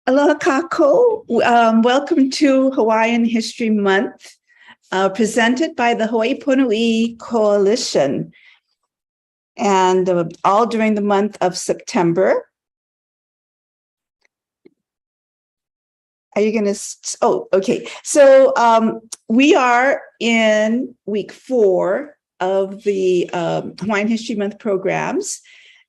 Aloha kako. Welcome to Hawaiian History Month, presented by the Hawaii Pono'i Coalition, and all during the month of September. Are you going to? Oh, okay. So we are in week 4 of the Hawaiian History Month programs.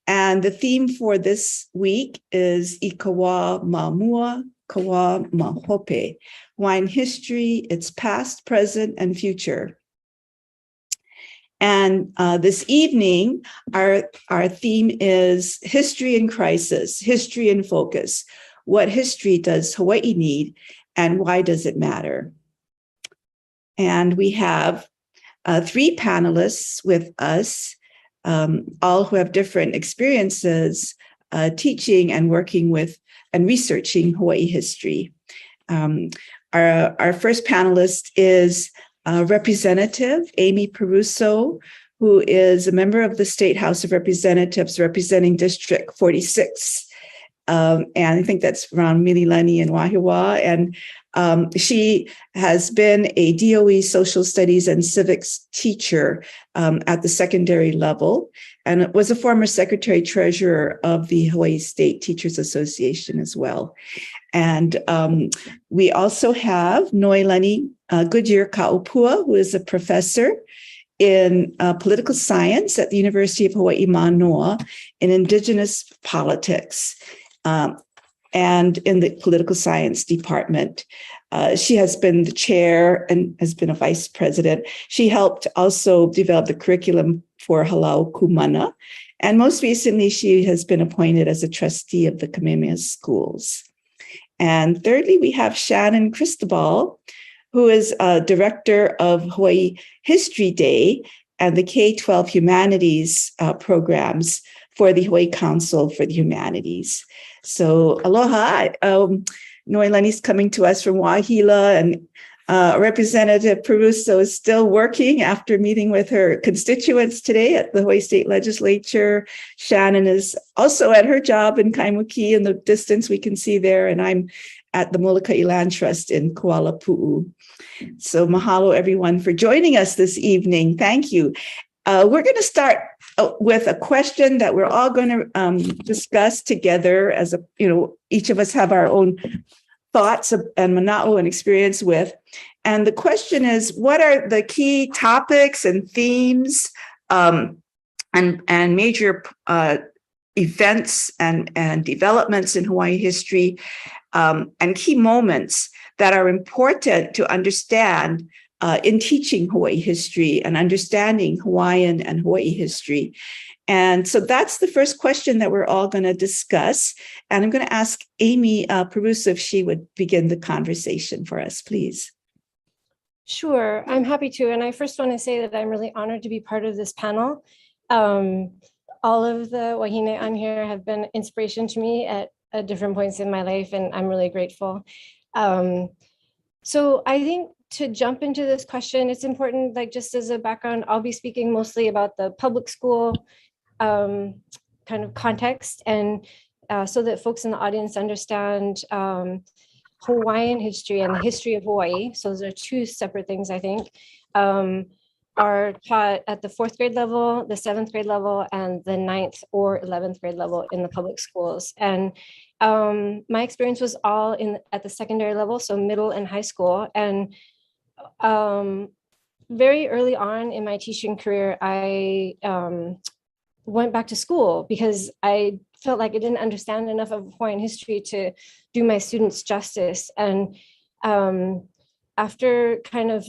And the theme for this week is Ikawa Mamua, Kawa Mahope, Hawaiian history, its past, present, and future. And this evening, our theme is history in crisis, history in focus. What history does Hawaii need, and why does it matter? And we have 3 panelists with us, all who have different experiences teaching and working with and researching Hawaii history. Our first panelist is Representative Amy Peruso, who is a member of the State House of Representatives representing District 46. And I think that's around Mililani and Wahiawa. And she has been a DOE social studies and civics teacher at the secondary level, and was a former secretary treasurer of the Hawaii State Teachers Association as well. And we also have Noelani Goodyear Kaupua, who is a professor in political science at the University of Hawaii Manoa in Indigenous politics. And in the political science department. She has been the chair and has been a vice president. She helped also develop the curriculum for Halau Kumana. And most recently, she has been appointed as a trustee of the Kamehameha schools. And thirdly, we have Shannon Cristobal, who is director of Hawaii History Day and the K-12 Humanities programs for the Hawaii Council for the Humanities. So aloha, Noelani's coming to us from Wahila, and Representative Peruso is still working after meeting with her constituents today at the Hawaii State Legislature. Shannon is also at her job in Kaimuki in the distance we can see there, and I'm at the Molokai Land Trust in Kuala Pu'u. So mahalo everyone for joining us this evening. Thank you. We're going to start with a question that we're all going to discuss together as each of us have our own thoughts and mana'o and experience with. And the question is, what are the key topics and themes and major events and developments in Hawaii history and key moments that are important to understand in teaching Hawaii history and understanding Hawaiian and Hawaii history? And so that's the first question that we're all going to discuss. And I'm going to ask Amy Peruso if she would begin the conversation for us, please. Sure, I'm happy to. And I first want to say that I'm really honored to be part of this panel. All of the wahine on here have been inspiration to me at different points in my life, and I'm really grateful. So I think to jump into this question, it's important, like just as a background, I'll be speaking mostly about the public school kind of context, and so that folks in the audience understand Hawaiian history and the history of Hawaii. So those are 2 separate things, I think, are taught at the 4th grade level, the 7th grade level, and the 9th or 11th grade level in the public schools. And my experience was all at the secondary level, so middle and high school. And very early on in my teaching career, I went back to school because I felt like I didn't understand enough of Hawaiian history to do my students justice. And after kind of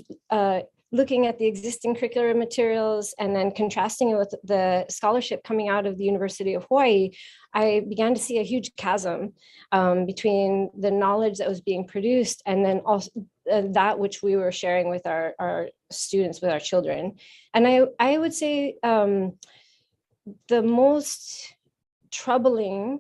looking at the existing curricular materials and then contrasting it with the scholarship coming out of the University of Hawaii, I began to see a huge chasm between the knowledge that was being produced and then also that which we were sharing with our students, with our children. And I would say the most troubling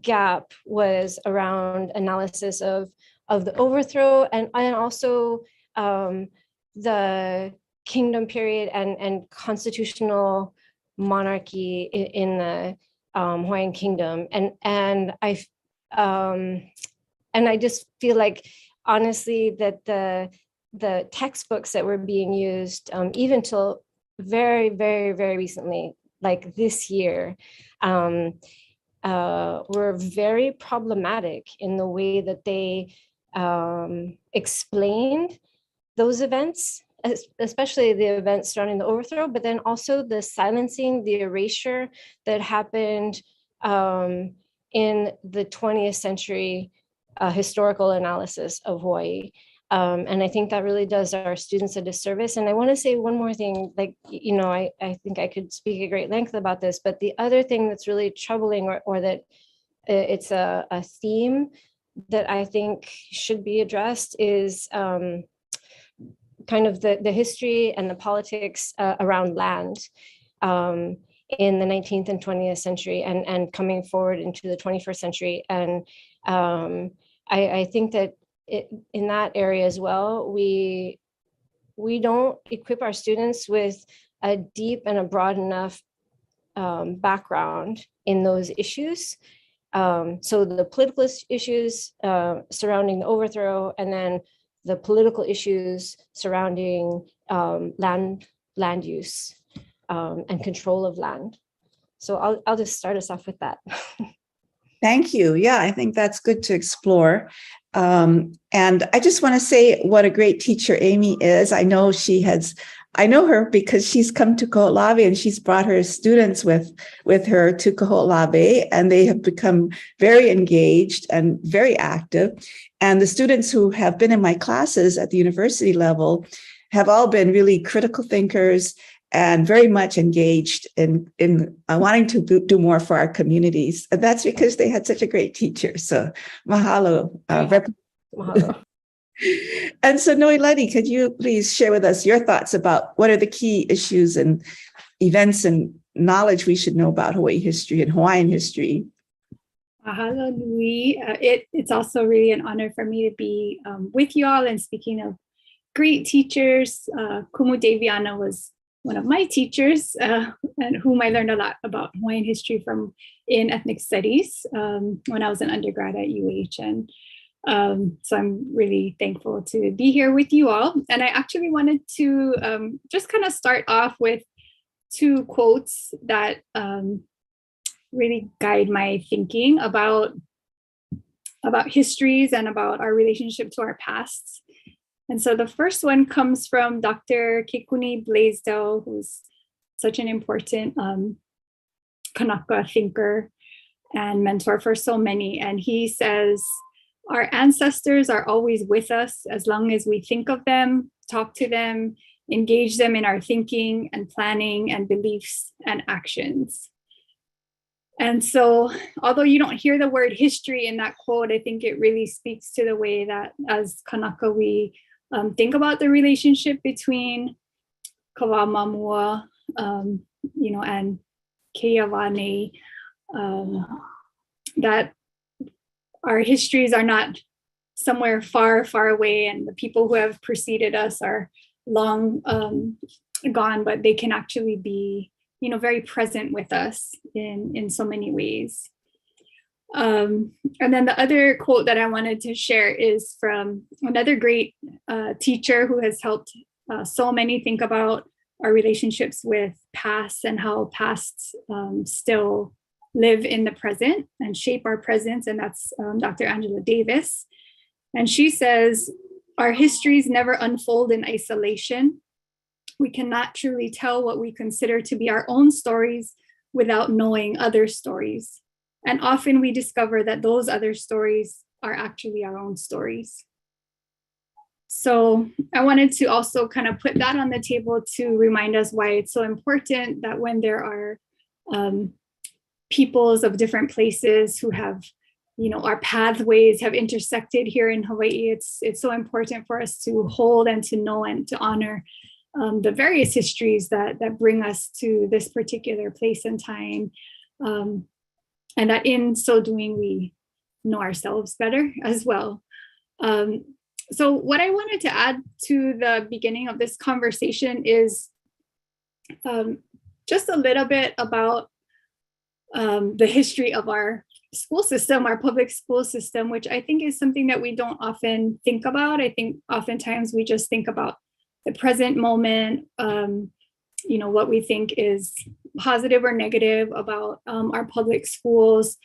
gap was around analysis of the overthrow and also the kingdom period and constitutional monarchy in the Hawaiian kingdom. And I And I just feel like, honestly, that the textbooks that were being used, even till very, very, very recently, like this year, were very problematic in the way that they explained those events, especially the events surrounding the overthrow, but then also the silencing, the erasure that happened in the 20th century historical analysis of Hawaii. And I think that really does our students a disservice. And I want to say one more thing, like, I think I could speak at great length about this, but the other thing that's really troubling, or that it's a theme that I think should be addressed, is kind of the history and the politics around land in the 19th and 20th century, and coming forward into the 21st century. And I think that in that area as well, we don't equip our students with a deep and a broad enough background in those issues. So the political issues surrounding the overthrow, and then the political issues surrounding land use and control of land. So I'll just start us off with that. Thank you. Yeah, I think that's good to explore. And I just want to say what a great teacher Amy is. I know her because she's come to Kaho'olawe, and she's brought her students with her to Kaho'olawe, and they have become very engaged and very active. And the students who have been in my classes at the university level have all been really critical thinkers and very much engaged in wanting to do more for our communities. And that's because they had such a great teacher. So mahalo. Mahalo. And so Noelani, could you please share with us your thoughts about what are the key issues and events and knowledge we should know about Hawaii history and Hawaiian history? Mahalo, Nui. It's also really an honor for me to be with you all. And speaking of great teachers, Kumu Deviana was one of my teachers, and whom I learned a lot about Hawaiian history from in ethnic studies when I was an undergrad at UH. And so I'm really thankful to be here with you all. And I actually wanted to just kind of start off with two quotes that really guide my thinking about histories and about our relationship to our pasts. And so the first one comes from Dr. Kekuni Blaisdell, who's such an important Kanaka thinker and mentor for so many. And he says, our ancestors are always with us as long as we think of them, talk to them, engage them in our thinking and planning and beliefs and actions. And so, although you don't hear the word history in that quote, I think it really speaks to the way that as Kanaka, we think about the relationship between Kawamamua, and Keawane, that our histories are not somewhere far, far away, and the people who have preceded us are long gone, but they can actually be, very present with us in so many ways. And then the other quote that I wanted to share is from another great teacher who has helped so many think about our relationships with past and how pasts still live in the present and shape our presence. And that's Dr. Angela Davis. And she says, our histories never unfold in isolation. We cannot truly tell what we consider to be our own stories without knowing other stories. And often we discover that those other stories are actually our own stories. So I wanted to also kind of put that on the table to remind us why it's so important that when there are peoples of different places who have, our pathways have intersected here in Hawaii, it's so important for us to hold and to know and to honor the various histories that bring us to this particular place and time. And that in so doing, we know ourselves better as well. So what I wanted to add to the beginning of this conversation is just a little bit about the history of our school system, our public school system, which I think is something that we don't often think about. I think oftentimes we just think about the present moment, what we think is positive or negative about our public schools.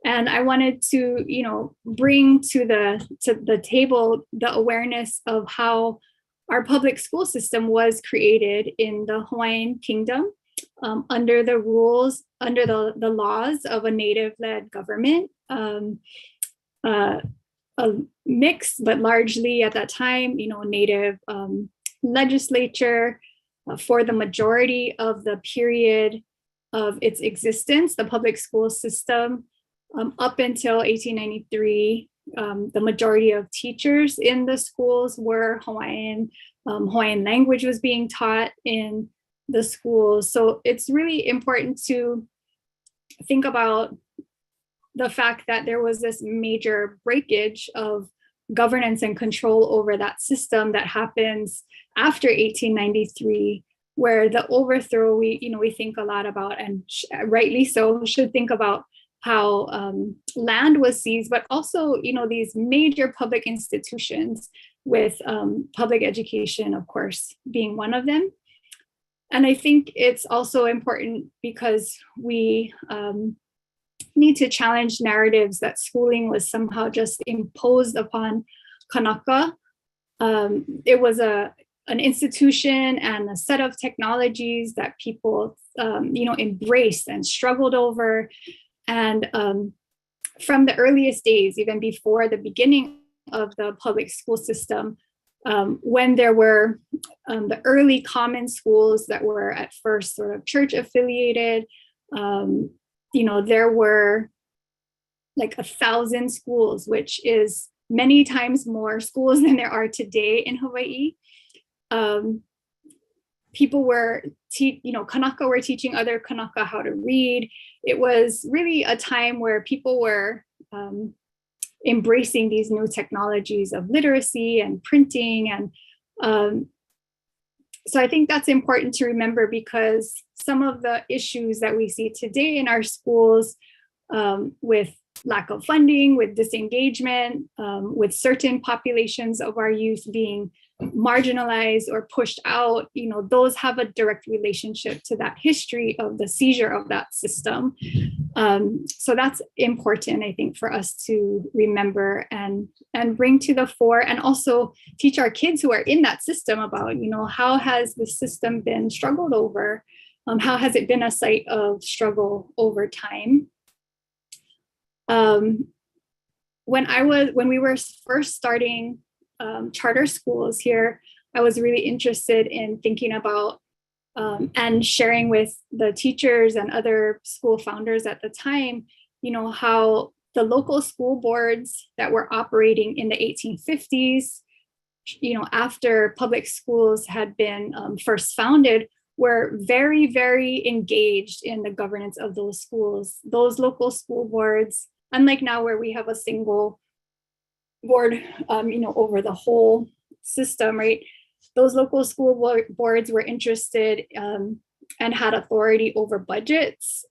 And I wanted to, bring to the table the awareness of how our public school system was created in the Hawaiian Kingdom under the rules, under the laws of a Native-led government, a mix, but largely at that time, Native legislature. For the majority of the period of its existence, the public school system, up until 1893, the majority of teachers in the schools were Hawaiian. Hawaiian language was being taught in the schools. So it's really important to think about the fact that there was this major breakage of governance and control over that system that happens after 1893, where the overthrow, we think a lot about, and rightly so, should think about how land was seized, but also, these major public institutions with public education, of course, being one of them. And I think it's also important because we need to challenge narratives that schooling was somehow just imposed upon Kanaka. It was an institution and a set of technologies that people, embraced and struggled over. And from the earliest days, even before the beginning of the public school system, when there were the early common schools that were at first sort of church affiliated, there were like 1,000 schools, which is many times more schools than there are today in Hawaii. People were, Kanaka were teaching other Kanaka how to read. It was really a time where people were embracing these new technologies of literacy and printing. And so I think that's important to remember, because some of the issues that we see today in our schools, with lack of funding, with disengagement, with certain populations of our youth being marginalized or pushed out, those have a direct relationship to that history of the seizure of that system. So that's important, I think, for us to remember and bring to the fore, and also teach our kids who are in that system about, how has the system been struggled over? How has it been a site of struggle over time? When we were first starting charter schools here, I was really interested in thinking about and sharing with the teachers and other school founders at the time, how the local school boards that were operating in the 1850s, after public schools had been first founded, were very, very engaged in the governance of those schools. Those local school boards, unlike now where we have a single board, over the whole system, right? Those local school boards were interested and had authority over budgets,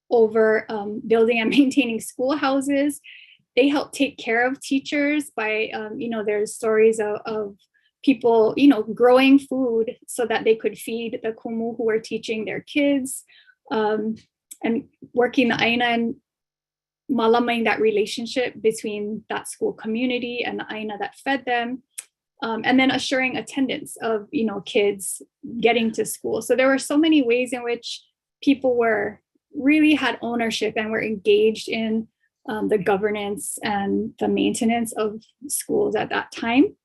over building and maintaining schoolhouses. They helped take care of teachers by, there's stories of people, growing food so that they could feed the kumu who were teaching their kids, and working the aina and malamaing that relationship between that school community and the aina that fed them, and then assuring attendance of, kids getting to school. So there were so many ways in which people really had ownership and were engaged in the governance and the maintenance of schools at that time.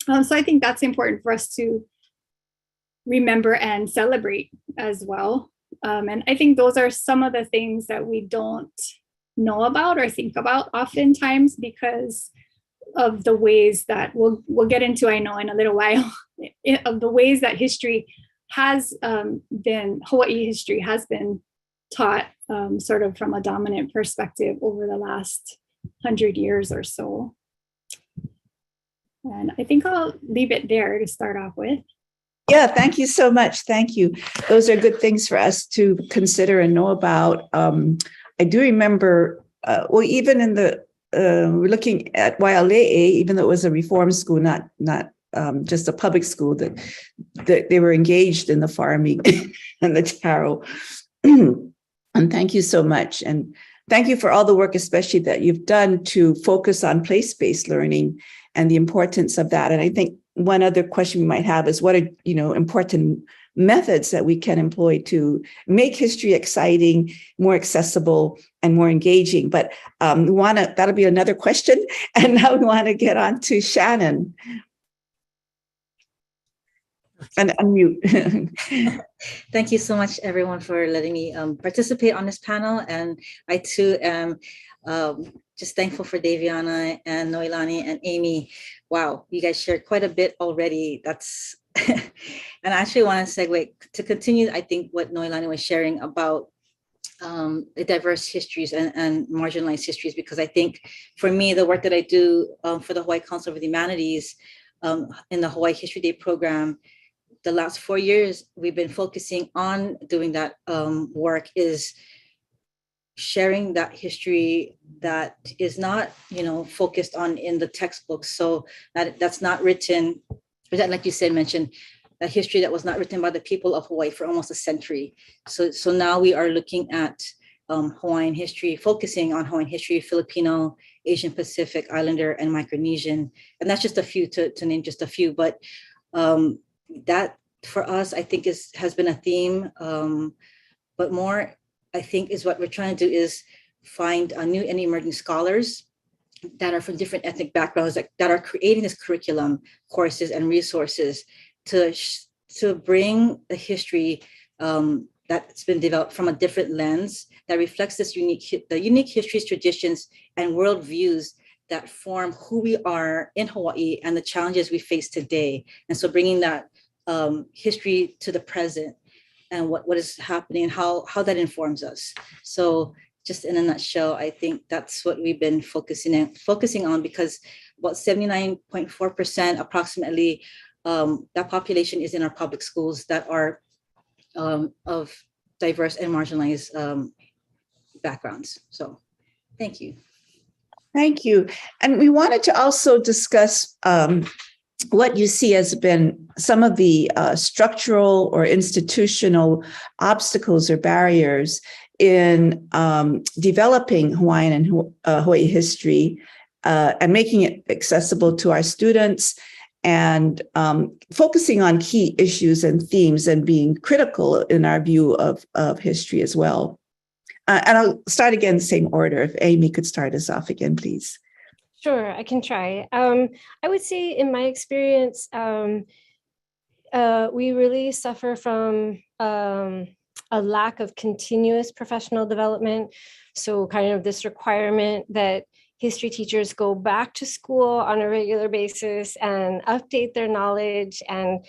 So I think that's important for us to remember and celebrate as well. And I think those are some of the things that we don't know about or think about oftentimes, because of the ways that we'll get into, I know, in a little while, of the ways that history has been, Hawaii history has been taught sort of from a dominant perspective over the last 100 years or so. And I think I'll leave it there to start off with. Yeah, thank you so much. Thank you. Those are good things for us to consider and know about. I do remember well, even in the we're looking at Waiale'e, even though it was a reform school, not just a public school, that they were engaged in the farming and the taro. And thank you so much. And thank you for all the work, especially that you've done to focus on place-based learning and the importance of that. And I think one other question we might have is what are, important methods that we can employ to make history exciting, more accessible, and more engaging. But that'll be another question. And now we want to get on to Shannon. And unmute. Thank you so much, everyone, for letting me participate on this panel. And I too am just thankful for Daviana and Noelani and Amy. Wow, you guys shared quite a bit already. That's and I actually want to segue to continue, I think, what Noelani was sharing about the diverse histories and marginalized histories, because I think for me, the work that I do for the Hawaii Council of the Humanities in the Hawaii History Day program, the last 4 years, we've been focusing on doing that work, is sharing that history that is not, focused on in the textbooks. So that's not written, that, like you said, mentioned, that history that was not written by the people of Hawaii for almost a century. So now we are looking at Hawaiian history, focusing on Hawaiian history, Filipino, Asian Pacific, Islander, and Micronesian. And that's just a few, to name just a few. But that for us, I think has been a theme, but more, I think, is what we're trying to do is find new and emerging scholars that are from different ethnic backgrounds that are creating this curriculum, courses, and resources to bring the history that's been developed from a different lens that reflects the unique histories, traditions, and worldviews that form who we are in Hawaii and the challenges we face today. And so bringing that history to the present and what is happening and how that informs us. So just in a nutshell, I think that's what we've been focusing on, because about 79.4% approximately that population is in our public schools that are of diverse and marginalized backgrounds. So thank you. Thank you. And we wanted to also discuss what you see has been some of the structural or institutional obstacles or barriers in developing Hawaiian and Hawaii history and making it accessible to our students, and focusing on key issues and themes and being critical in our view of history as well. And I'll start again the same order. If Amy could start us off again, please. Sure, I can try. I would say in my experience, we really suffer from a lack of continuous professional development. So kind of this requirement that history teachers go back to school on a regular basis and update their knowledge and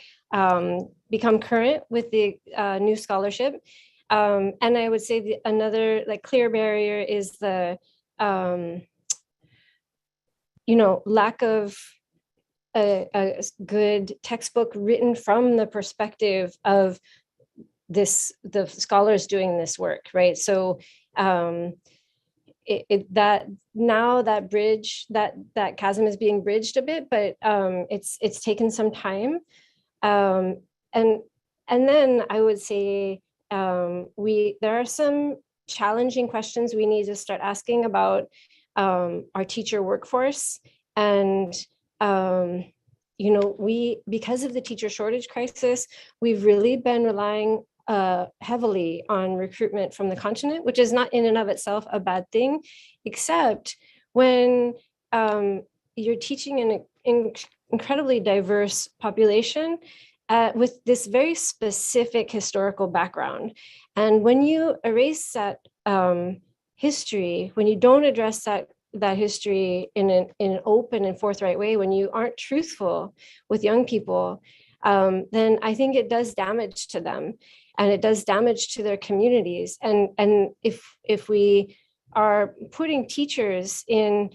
become current with the new scholarship. And I would say another clear barrier is the lack of a good textbook written from the perspective of the scholars doing this work, right? So that bridge, that chasm is being bridged a bit, but it's taken some time. And then I would say there are some challenging questions we need to start asking about our teacher workforce. And because of the teacher shortage crisis, we've really been relying heavily on recruitment from the continent, which is not in and of itself a bad thing, except when you're teaching an incredibly diverse population with this very specific historical background. And when you erase that history, when you don't address that history in an open and forthright way, when you aren't truthful with young people, then I think it does damage to them, and it does damage to their communities. And if we are putting teachers in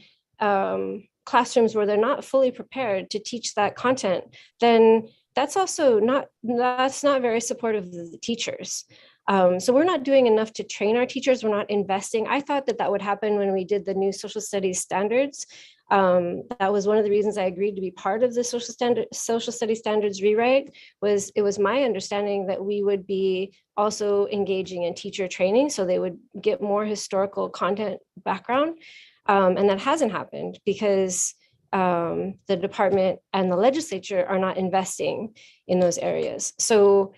classrooms where they're not fully prepared to teach that content, then that's not very supportive of the teachers. So we're not doing enough to train our teachers. We're not investing. I thought that would happen when we did the new social studies standards. That was one of the reasons I agreed to be part of the social studies standards rewrite. It was my understanding that we would be also engaging in teacher training, so they would get more historical content background. And that hasn't happened because the department and the legislature are not investing in those areas. So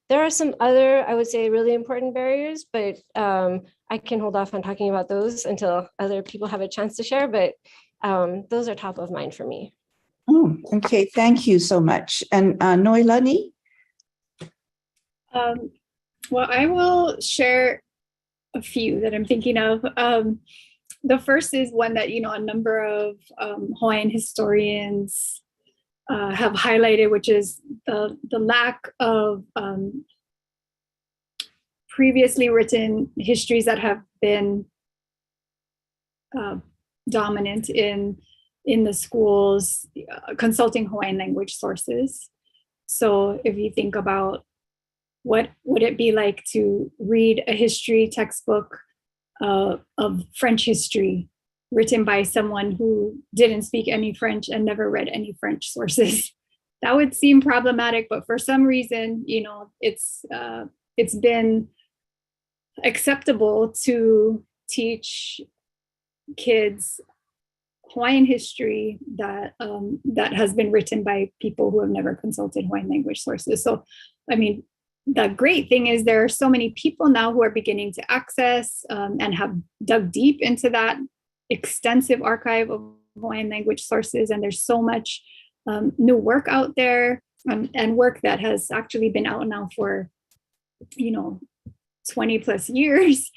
there are some other, I would say, really important barriers, but I can hold off on talking about those until other people have a chance to share, but those are top of mind for me. Oh, okay, thank you so much. And Noelani? Well, I will share a few that I'm thinking of. The first is one that, a number of Hawaiian historians have highlighted, which is the lack of previously written histories that have been dominant in the schools, consulting Hawaiian language sources. So if you think about what would it be like to read a history textbook of French history written by someone who didn't speak any French and never read any French sources? That would seem problematic, but for some reason, it's been acceptable to teach kids Hawaiian history that has been written by people who have never consulted Hawaiian language sources. So, I mean, the great thing is there are so many people now who are beginning to access and have dug deep into that extensive archive of Hawaiian language sources. And there's so much new work out there and work that has actually been out now for, 20 plus years.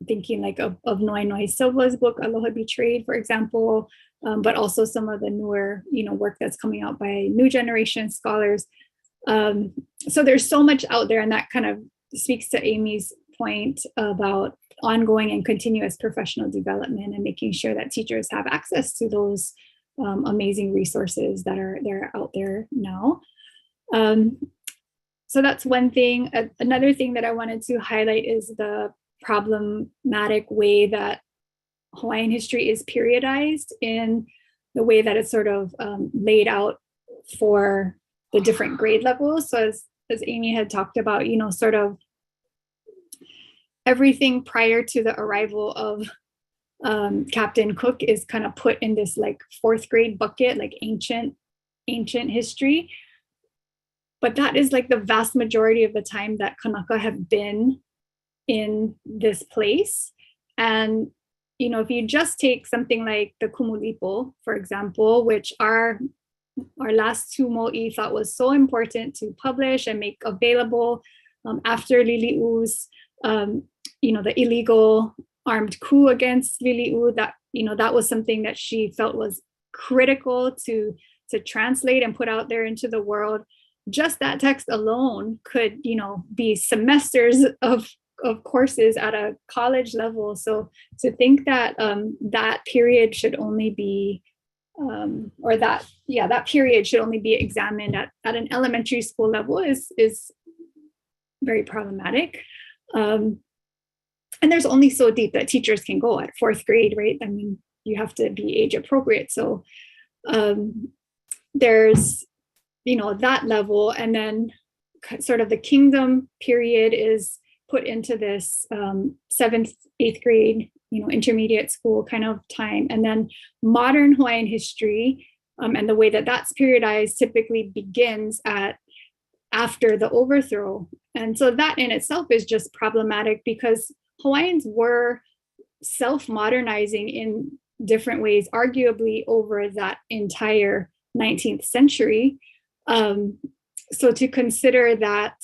Thinking like of Noe Silva's book, Aloha Betrayed, for example, but also some of the newer, work that's coming out by new generation scholars. So there's so much out there, and that kind of speaks to Amy's point about ongoing and continuous professional development and making sure that teachers have access to those amazing resources that are out there now. So that's one thing. Another thing that I wanted to highlight is the problematic way that Hawaiian history is periodized in the way that it's sort of laid out for the different grade levels. So as Amy had talked about, sort of everything prior to the arrival of Captain Cook is kind of put in this like fourth grade bucket, like ancient history. But that is like the vast majority of the time that Kanaka have been in this place. And, if you just take something like the Kumulipo, for example, which our last two mo'i thought was so important to publish and make available after Lili'u's, the illegal armed coup against Lili'u, that, that was something that she felt was critical to translate and put out there into the world. Just that text alone could, be semesters of courses at a college level. So to think that that period should only be, that period should only be examined at an elementary school level is very problematic. And there's only so deep that teachers can go at fourth grade, right? I mean, you have to be age appropriate. So there's, that level. And then sort of the kingdom period is put into this 7th, 8th grade, intermediate school kind of time. And then modern Hawaiian history and the way that that's periodized typically begins after the overthrow. And so that in itself is just problematic because Hawaiians were self-modernizing in different ways, arguably over that entire 19th century. So to consider that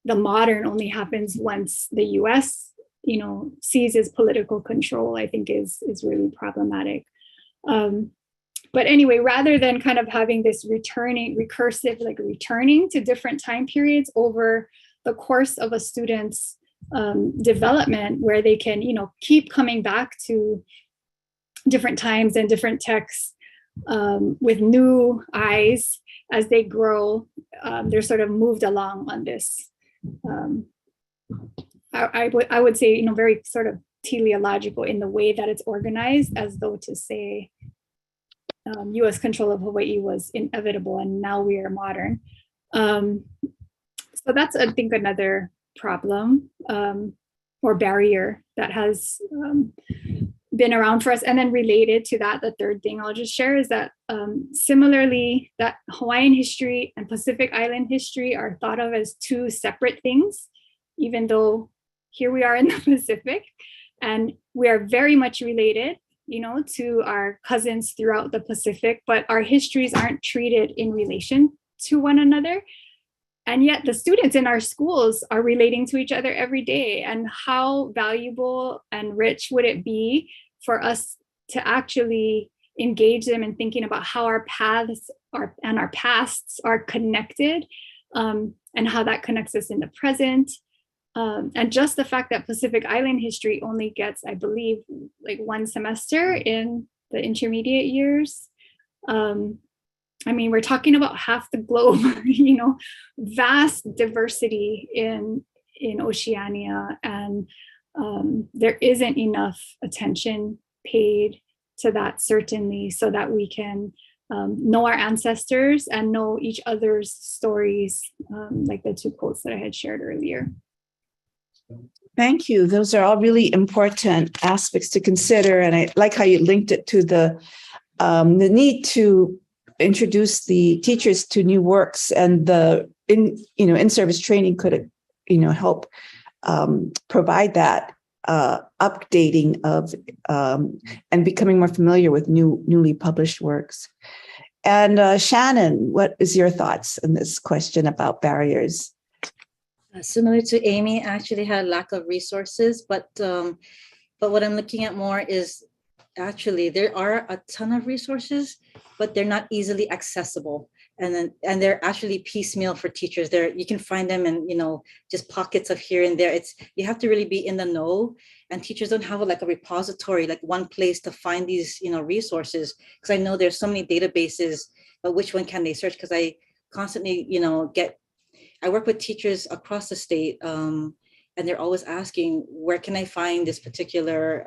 the modern only happens once the US, seizes political control, I think is really problematic. But anyway, rather than kind of having this returning to different time periods over the course of a student's development, where they can, keep coming back to different times and different texts with new eyes as they grow, they're sort of moved along on this. I would say, you know, very sort of teleological in the way that it's organized, as though to say U.S. control of Hawaii was inevitable and now we are modern. So that's, I think, another problem or barrier that has been around for us. And then related to that, the third thing I'll just share is that similarly, that Hawaiian history and Pacific Island history are thought of as two separate things, even though here we are in the Pacific and we are very much related, you know, to our cousins throughout the Pacific, but our histories aren't treated in relation to one another. And yet the students in our schools are relating to each other every day. And how valuable and rich would it be for us to actually engage them in thinking about how our paths are and our pasts are connected, and how that connects us in the present. And just the fact that Pacific Island history only gets, I believe, like one semester in the intermediate years. I mean, we're talking about half the globe, you know, vast diversity in Oceania, and there isn't enough attention paid to that, certainly, so that we can know our ancestors and know each other's stories, like the two quotes that I had shared earlier. Thank you. Those are all really important aspects to consider. And I like how you linked it to the need to introduce the teachers to new works, and the in-service training could, help provide that updating of and becoming more familiar with newly published works. And Shannon, what is your thoughts on this question about barriers? Similar to Amy, I actually had a lack of resources, but what I'm looking at more is actually there are a ton of resources, but they're not easily accessible, and they're actually piecemeal for teachers. You can find them in just pockets of here and there. You have to really be in the know, and teachers don't have a repository, like one place to find these resources. Because I know there's so many databases, but which one can they search? Because I constantly I work with teachers across the state, and they're always asking, where can I find this particular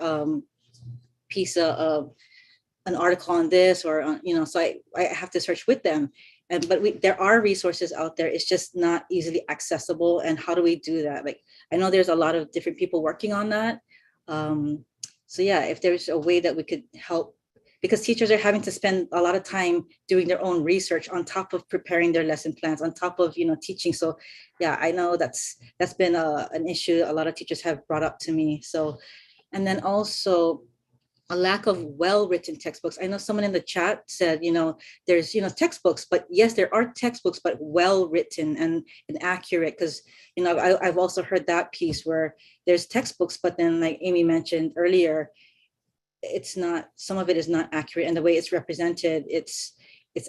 piece of an article on this, or so I have to search with them. But there are resources out there. It's just not easily accessible. And how do we do that? I know there's a lot of different people working on that. So yeah, if there's a way that we could help, because teachers are having to spend a lot of time doing their own research on top of preparing their lesson plans, on top of teaching. So yeah, I know that's been an issue a lot of teachers have brought up to me. So, and then also a lack of well-written textbooks. I know someone in the chat said, there's textbooks, but yes, there are textbooks, but well-written and accurate. Because I've also heard that piece where there's textbooks, but then, like Amy mentioned earlier, it's not, some of it is not accurate, and the way it's represented, it's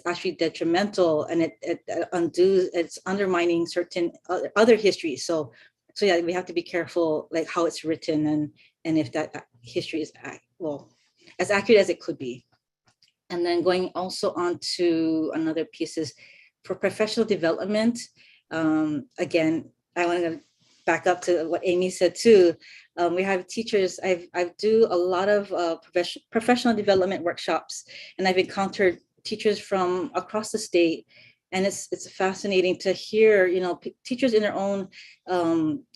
actually detrimental, and it's undermining certain other histories. So yeah, we have to be careful how it's written, and if that history is as accurate as it could be. And then going also on to another piece is for professional development. Again, I want to back up to what Amy said too. We have teachers, I do a lot of professional development workshops, and I've encountered teachers from across the state. And it's fascinating to hear, teachers in their own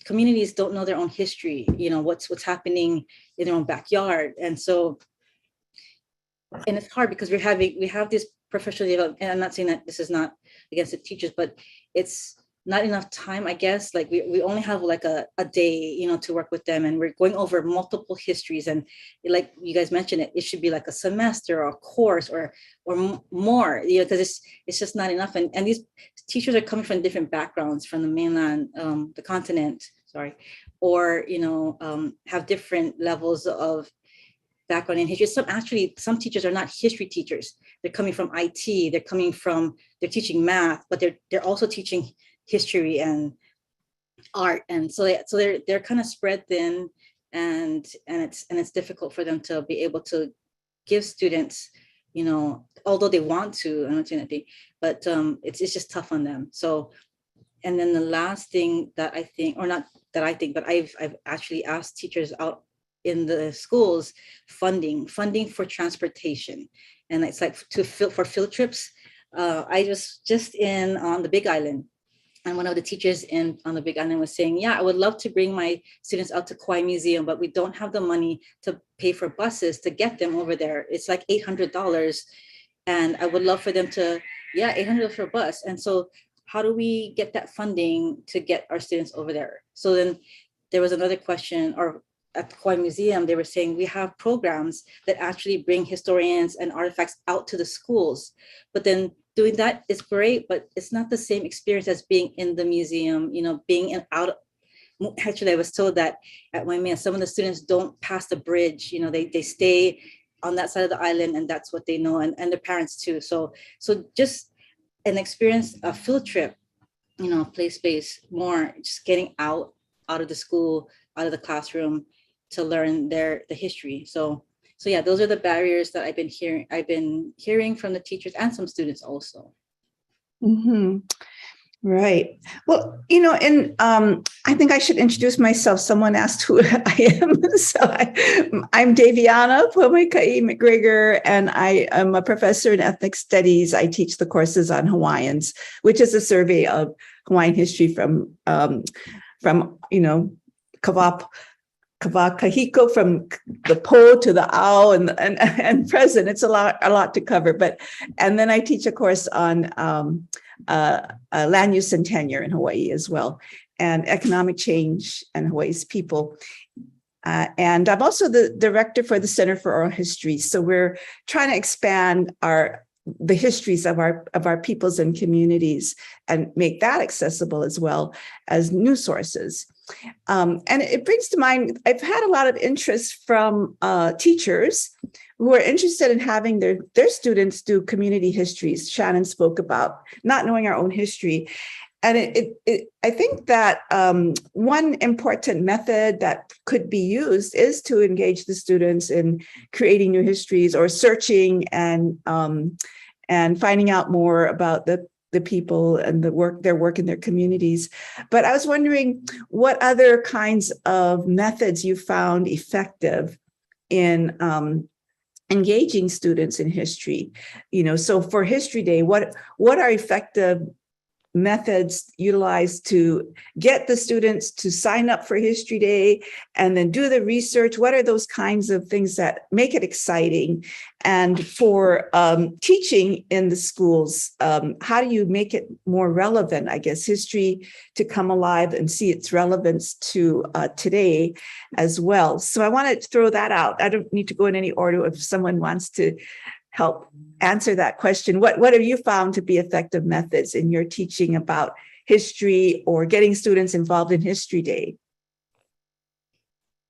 communities don't know their own history, what's happening in their own backyard. And so, and it's hard because we have this professional development, and I'm not saying that this is not against the teachers, but it's not enough time, I guess. We only have a day, to work with them, and we're going over multiple histories, and like you guys mentioned, it should be like a semester or a course or more, because it's just not enough. And these teachers are coming from different backgrounds, from the mainland, the continent, sorry, or have different levels of background in history. Some teachers are not history teachers. They're coming from IT. They're teaching math, but they're also teaching history and art, and so they're kind of spread thin, and it's difficult for them to be able to give students although they want to, but it's just tough on them. So, and then the last thing that I think, or not that I think, but I've actually asked teachers out in the schools, funding for transportation. And it's like for field trips. I was just on the Big Island, and one of the teachers on the Big Island was saying, yeah, I would love to bring my students out to Kauai Museum, but we don't have the money to pay for buses to get them over there. It's like $800. And I would love for them to, $800 for a bus. And so how do we get that funding to get our students over there? So then there was another question, or at the Kauai Museum, they were saying we have programs that actually bring historians and artifacts out to the schools. But then doing that is great, but it's not the same experience as being in the museum, being out. Actually, I was told that at Waimea, some of the students don't pass the bridge, they stay on that side of the island, and that's what they know, and their parents too. So just an experience, a field trip, play space more, just getting out of the school, out of the classroom to learn the history. So yeah, those are the barriers that I've been hearing from the teachers and some students also. Mm-hmm. Right. Well, and I think I should introduce myself. Someone asked who I am. So I'm Daviana Pomaikai McGregor, and I am a professor in ethnic studies. I teach the courses on Hawaiians, which is a survey of Hawaiian history from Kawakahiko, from the po to the ao and present. It's a lot to cover. And then I teach a course on land use and tenure in Hawaii as well, and economic change and Hawaii's people. And I'm also the director for the Center for Oral History. So we're trying to expand the histories of our peoples and communities and make that accessible as well as new sources. And it brings to mind, I've had a lot of interest from teachers who are interested in having their students do community histories. Shannon spoke about not knowing our own history. And I think that one important method that could be used is to engage the students in creating new histories, or searching and finding out more about the people and their work in their communities. But I was wondering what other kinds of methods you found effective in engaging students in history. So for History Day, what are effective methods utilized to get the students to sign up for History Day and then do the research? What are those kinds of things that make it exciting? And for teaching in the schools, how do you make it more relevant, I guess, history to come alive and see its relevance to today as well? So I want to throw that out. I don't need to go in any order if someone wants to help answer that question. What have you found to be effective methods in your teaching about history or getting students involved in History Day?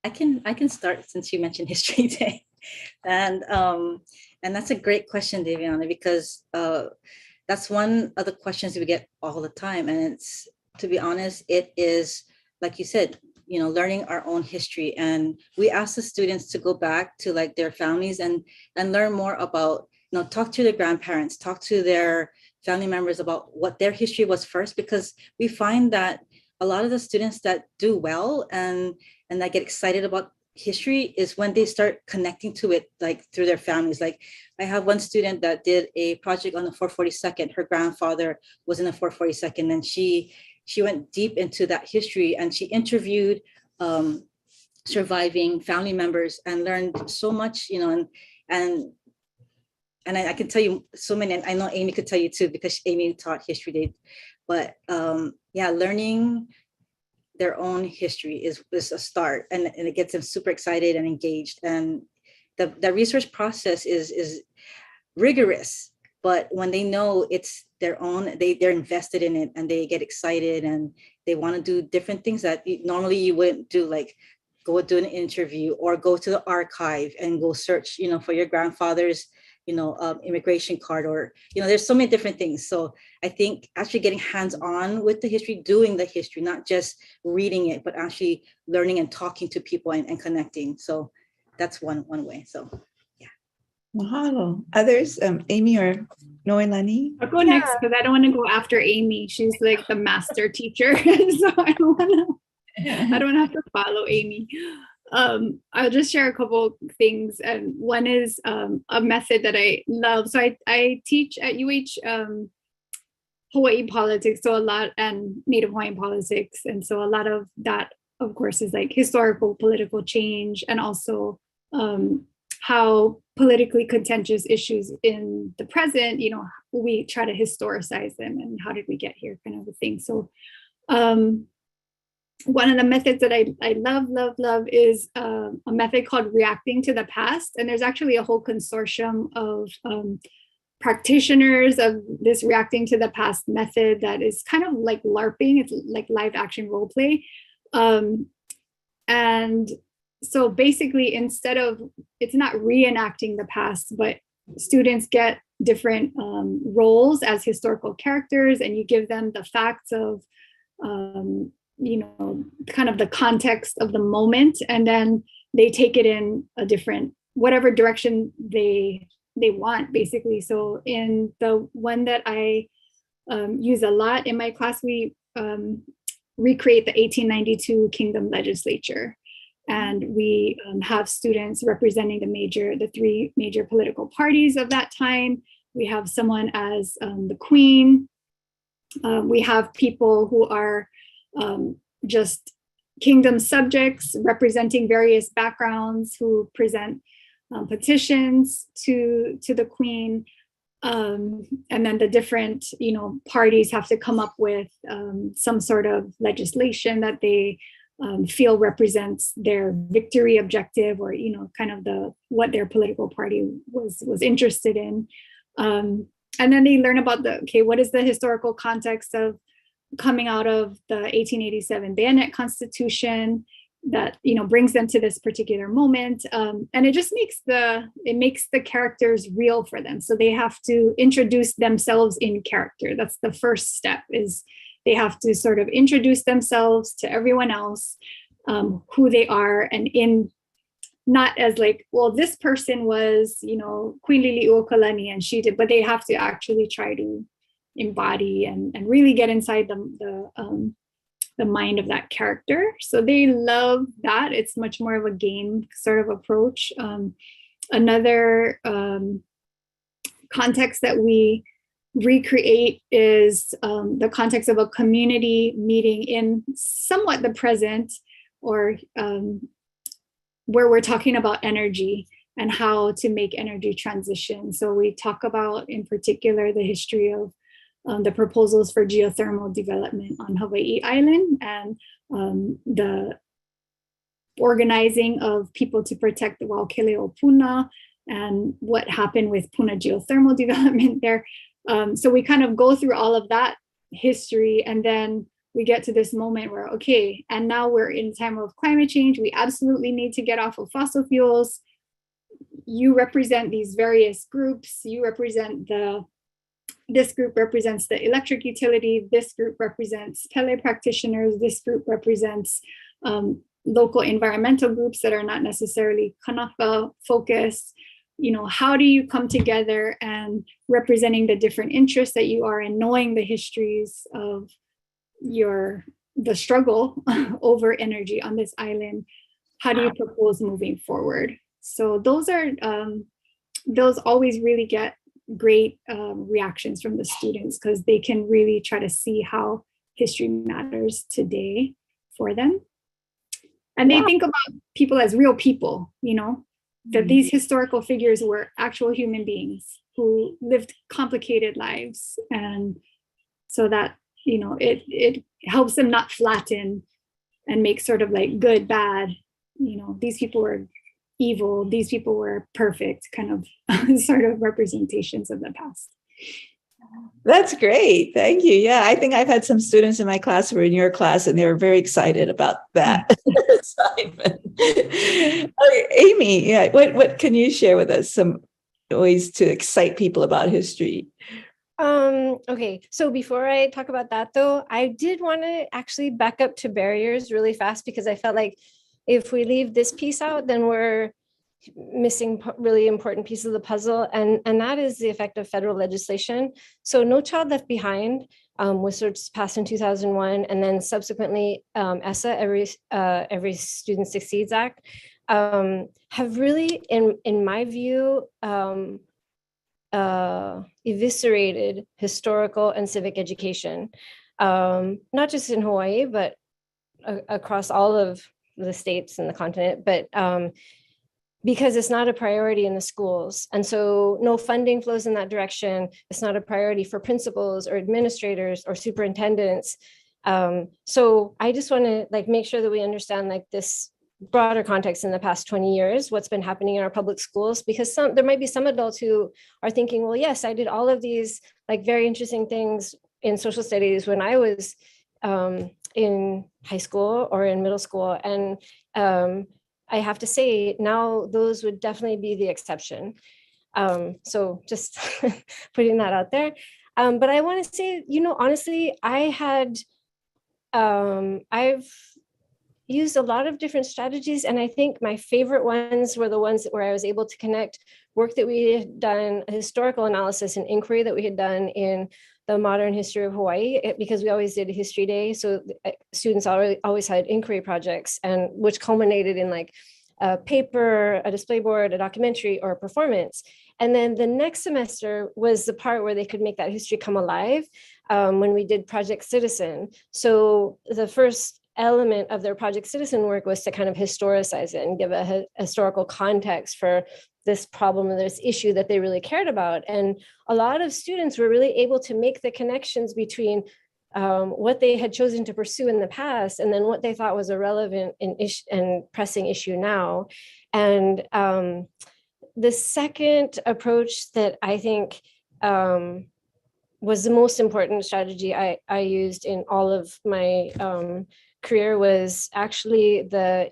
I can start, since you mentioned History Day, and that's a great question, Daviana, because that's one of the questions we get all the time, and it's, to be honest, it is, like you said, learning our own history. And we ask the students to go back to like their families and learn more about, talk to their grandparents, talk to their family members about what their history was first, because we find that a lot of the students that do well and that get excited about history is when they start connecting to it, like through their families. Like I have one student that did a project on the 442nd. Her grandfather was in the 442nd, and she went deep into that history, and she interviewed surviving family members and learned so much, and I can tell you so many, and I know Amy could tell you too, because Amy taught History Day. But learning their own history is a start, and it gets them super excited and engaged. And the research process is rigorous, but when they know it's their own, they're invested in it, and they get excited, and they want to do different things that normally you wouldn't do, like go do an interview or go to the archive and go search, for your grandfather's, immigration card, or, there's so many different things. So I think actually getting hands-on with the history, doing the history, not just reading it, but actually learning and talking to people and connecting. So that's one way. So, yeah. Mahalo. Others, Amy or Noelani? I'll go next because I don't want to go after Amy. She's like the master teacher. So I don't want to have to follow Amy. I'll just share a couple things. And one is a method that I love. So I teach at UH Hawaii politics, so a lot, and Native Hawaiian politics. And so a lot of that, of course, is like historical political change, and also how politically contentious issues in the present, we try to historicize them and how did we get here, kind of a thing. So one of the methods that I love is a method called reacting to the past. And there's actually a whole consortium of practitioners of this reacting to the past method that is kind of like LARPing. It's like live action role play. And so basically, instead of, it's not reenacting the past, but students get different roles as historical characters, and you give them the facts of, kind of the context of the moment, and then they take it in a different, whatever direction they want, basically. So in the one that I use a lot in my class, we recreate the 1892 Kingdom Legislature. And we have students representing the three major political parties of that time. We have someone as the Queen. We have people who are just kingdom subjects representing various backgrounds who present petitions to the Queen. And then the different, parties have to come up with some sort of legislation that they feel represents their victory objective, or kind of what their political party was interested in. And then they learn about what is the historical context of coming out of the 1887 Bayonet Constitution that brings them to this particular moment, and it just makes the characters real for them. So they have to introduce themselves in character. That's the first step, is they have to sort of introduce themselves to everyone else, who they are, and in not as like, well, this person was, Queen Liliuokalani and she did, but they have to actually try to embody and really get inside the mind of that character. So they love that. It's much more of a game sort of approach. Another context that we recreate is the context of a community meeting in somewhat the present, or where we're talking about energy and how to make energy transition. So we talk about, in particular, the history of the proposals for geothermal development on Hawaiʻi Island, and the organizing of people to protect the Waukeleo Puna, and what happened with Puna geothermal development there. So we kind of go through all of that history, and then we get to this moment where, okay, and now we're in time of climate change. We absolutely need to get off of fossil fuels. You represent these various groups. You represent this group represents the electric utility. This group represents tele practitioners. This group represents local environmental groups that are not necessarily Kanaka focused. How do you come together and representing the different interests that you are, and knowing the histories of the struggle over energy on this island? How do you propose moving forward? So those always really get great reactions from the students, because they can really try to see how history matters today for them. And they think about people as real people, that these historical figures were actual human beings who lived complicated lives. And so that, it helps them not flatten and make sort of like good, bad, these people were evil, these people were perfect, kind of sort of representations of the past. That's great. Thank you. Yeah, I think I've had some students in my class who were in your class, and they were very excited about that assignment. Okay, Amy, yeah, what can you share with us? Some ways to excite people about history. Okay, so before I talk about that, though, I did want to actually back up to barriers really fast, because I felt like if we leave this piece out, then we're missing really important piece of the puzzle, and that is the effect of federal legislation. So No Child Left Behind was sort of passed in 2001, and then subsequently ESSA, Every Student Succeeds Act, have really, in my view, eviscerated historical and civic education, not just in Hawaii, but across all of the states and the continent, but because it's not a priority in the schools. And so no funding flows in that direction. It's not a priority for principals or administrators or superintendents. So I just want to make sure that we understand this broader context in the past 20 years, what's been happening in our public schools, because there might be some adults who are thinking, well, yes, I did all of these very interesting things in social studies when I was in high school or in middle school. And I have to say now those would definitely be the exception. So just putting that out there. But I want to say, honestly, I've used a lot of different strategies. And I think my favorite ones were the ones where I was able to connect work that we had done, historical analysis and inquiry that we had done in the modern history of Hawaii, because we always did a history day. So students always had inquiry projects, and which culminated in a paper, a display board, a documentary, or a performance. And then the next semester was the part where they could make that history come alive when we did Project Citizen. So the first element of their Project Citizen work was to kind of historicize it and give a historical context for this problem or this issue that they really cared about. And a lot of students were really able to make the connections between what they had chosen to pursue in the past and then what they thought was a relevant and pressing issue now. And the second approach that I think was the most important strategy I used in all of my career was actually the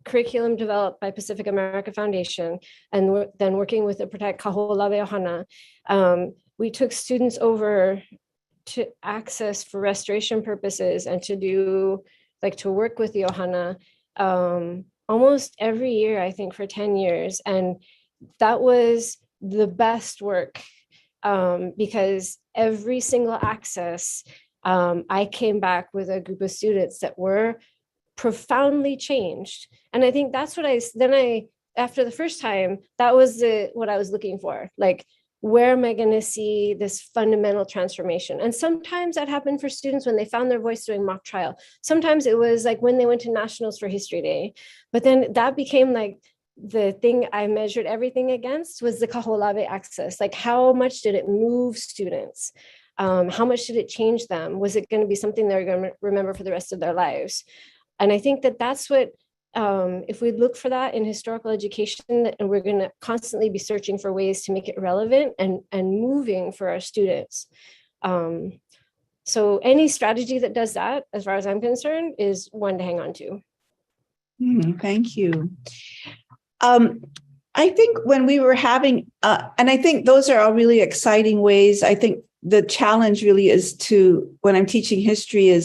curriculum developed by Pacific America Foundation, and then working with the Protect Kaho'olawe Ohana. We took students over to access for restoration purposes and to do to work with the Ohana almost every year, I think for 10 years. And that was the best work because every single access, I came back with a group of students that were profoundly changed. And I think that's what after the first time, that was what I was looking for. Where am I going to see this fundamental transformation? And sometimes that happened for students when they found their voice doing mock trial. Sometimes it was when they went to nationals for History Day. But then that became the thing I measured everything against was the Kaho'olawe access. How much did it move students? How much did it change them? Was it going to be something they're going to remember for the rest of their lives? And I think that's what, if we look for that in historical education, and we're going to constantly be searching for ways to make it relevant and moving for our students. So any strategy that does that, as far as I'm concerned, is one to hang on to. Thank you. I think when we were having, and I think those are all really exciting ways. I think the challenge really is when I'm teaching history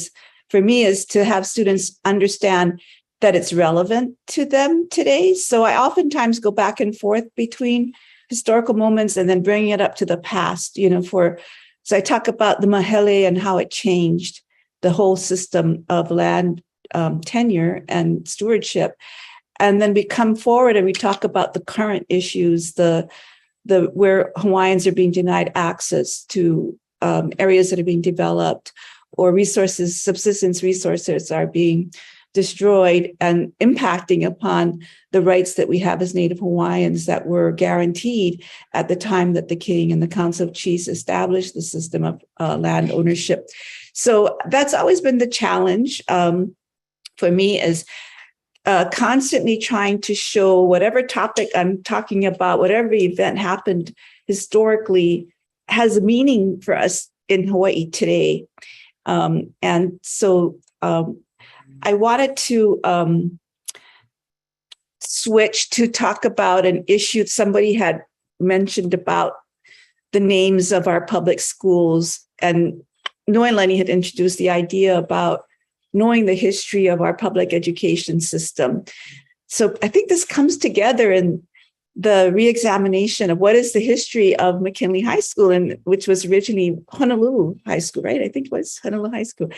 for me is to have students understand that it's relevant to them today. So I oftentimes go back and forth between historical moments and then bringing it up to the past, so I talk about the mahele and how it changed the whole system of land tenure and stewardship. And then we come forward and we talk about the current issues, where Hawaiians are being denied access to areas that are being developed, or subsistence resources are being destroyed and impacting upon the rights that we have as Native Hawaiians that were guaranteed at the time that the King and the Council of Chiefs established the system of land ownership. So that's always been the challenge for me, is constantly trying to show whatever topic I'm talking about, whatever event happened historically, has a meaning for us in Hawaii today. And so I wanted to switch to talk about an issue somebody had mentioned about the names of our public schools. And Noelani had introduced the idea about knowing the history of our public education system. so I think this comes together in the reexamination of what is the history of McKinley High School, and which was originally Honolulu High School, right? I think it was Honolulu High School.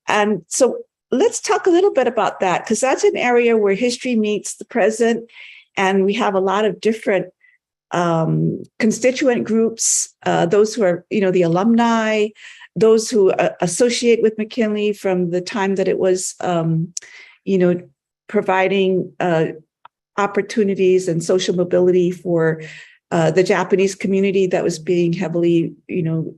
And so let's talk a little bit about that, because that's an area where history meets the present, and we have a lot of different constituent groups, those who are, the alumni, those who associate with McKinley from the time that it was, providing opportunities and social mobility for the Japanese community that was being heavily,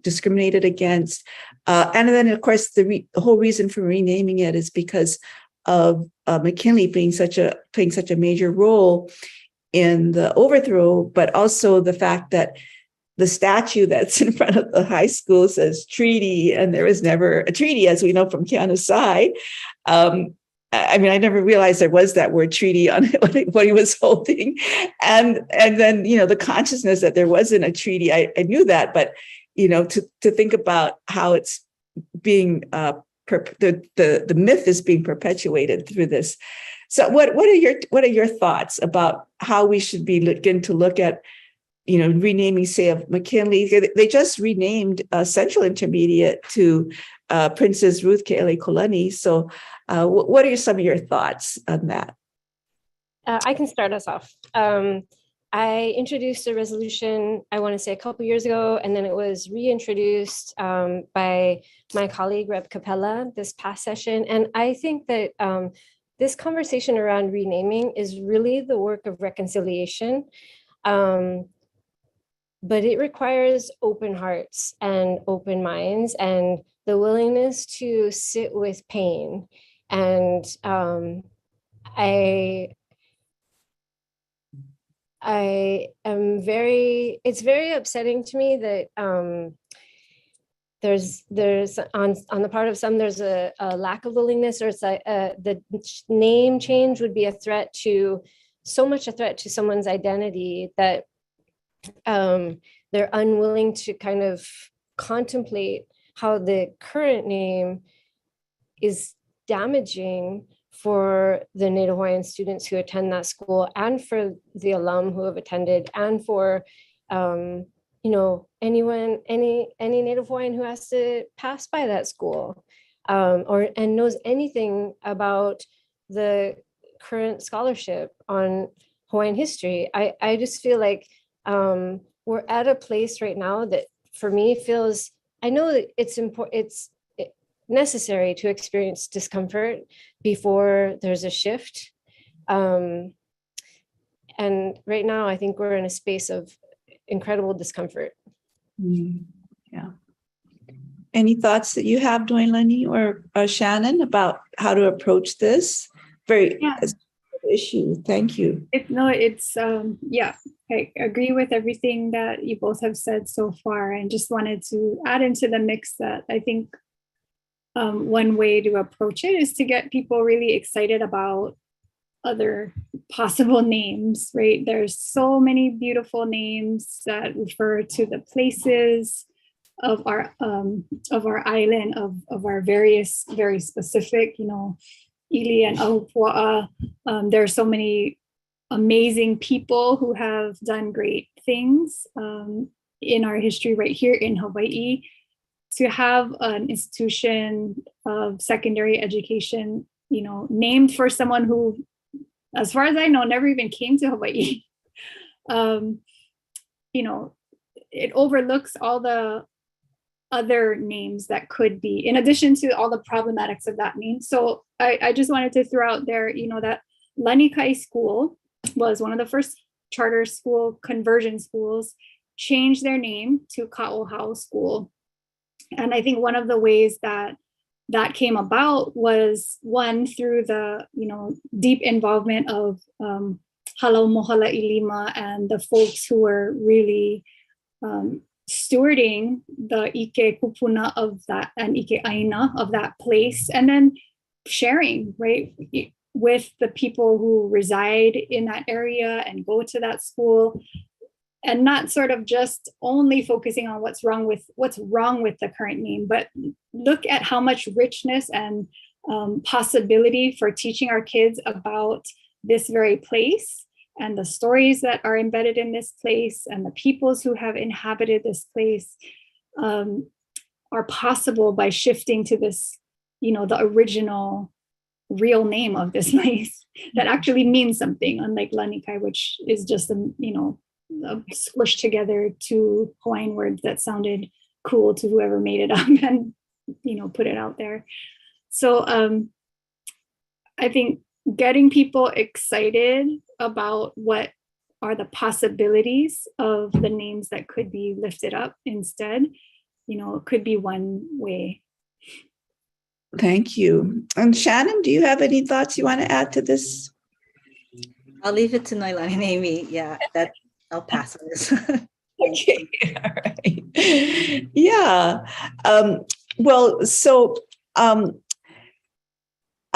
discriminated against. And then, of course, the whole reason for renaming it is because of McKinley playing such a major role in the overthrow, but also the fact that the statue that's in front of the high school says treaty, and there was never a treaty, as we know from Keanu's side. I never realized there was that word treaty on what he was holding. And then, the consciousness that there wasn't a treaty, I knew that, but, to think about how it's being, the myth is being perpetuated through this. So what are your thoughts about how we should be looking to look at, renaming, say, of McKinley? They just renamed Central Intermediate to Princess Ruth Ke'elekolani. So what are some of your thoughts on that? I can start us off. I introduced a resolution, I want to say a couple years ago, and then it was reintroduced by my colleague, Rep. Capella, this past session. And I think that this conversation around renaming is really the work of reconciliation. But it requires open hearts and open minds and the willingness to sit with pain. And it's very upsetting to me that there's on the part of some, there's a lack of willingness, or it's like the name change would be a threat to someone's identity, that they're unwilling to kind of contemplate how the current name is damaging for the Native Hawaiian students who attend that school, and for the alum who have attended, and for anyone, any Native Hawaiian who has to pass by that school, and knows anything about the current scholarship on Hawaiian history. I just feel like we're at a place right now that, for me, feels, I know that it's important, it's necessary to experience discomfort before there's a shift. And right now, I think we're in a space of incredible discomfort. Yeah. Any thoughts that you have, Noelani or Shannon, about how to approach this very issue? Thank you. I agree with everything that you both have said so far, and just wanted to add into the mix that I think one way to approach it is to get people really excited about other possible names, right? There's so many beautiful names that refer to the places of our island, of our various, very specific, Ili and Ahupua'a. There are so many amazing people who have done great things in our history right here in Hawaii. To have an institution of secondary education, named for someone who, as far as I know, never even came to Hawaii. It overlooks all the other names that could be, in addition to all the problematics of that name. So I just wanted to throw out there, that Lanikai School was one of the first charter school conversion schools, changed their name to Ka'ohao School. And I think one of the ways that came about was, one, through the deep involvement of Halau Mohala Ilima and the folks who were really stewarding the Ike Kupuna of that, and Ike Aina of that place, and then sharing, right, with the people who reside in that area and go to that school, and not sort of just only focusing on what's wrong with the current name, but look at how much richness and possibility for teaching our kids about this very place and the stories that are embedded in this place and the peoples who have inhabited this place are possible by shifting to this, the original real name of this place that actually means something, unlike Lanikai, which is just squished together two Hawaiian words that sounded cool to whoever made it up and put it out there. So I think getting people excited about what are the possibilities of the names that could be lifted up instead, could be one way. Thank you. And Shannon, do you have any thoughts you want to add to this? I'll leave it to Noilani and Amy. Yeah, I'll pass on this. Okay, all right. Yeah. Well, so I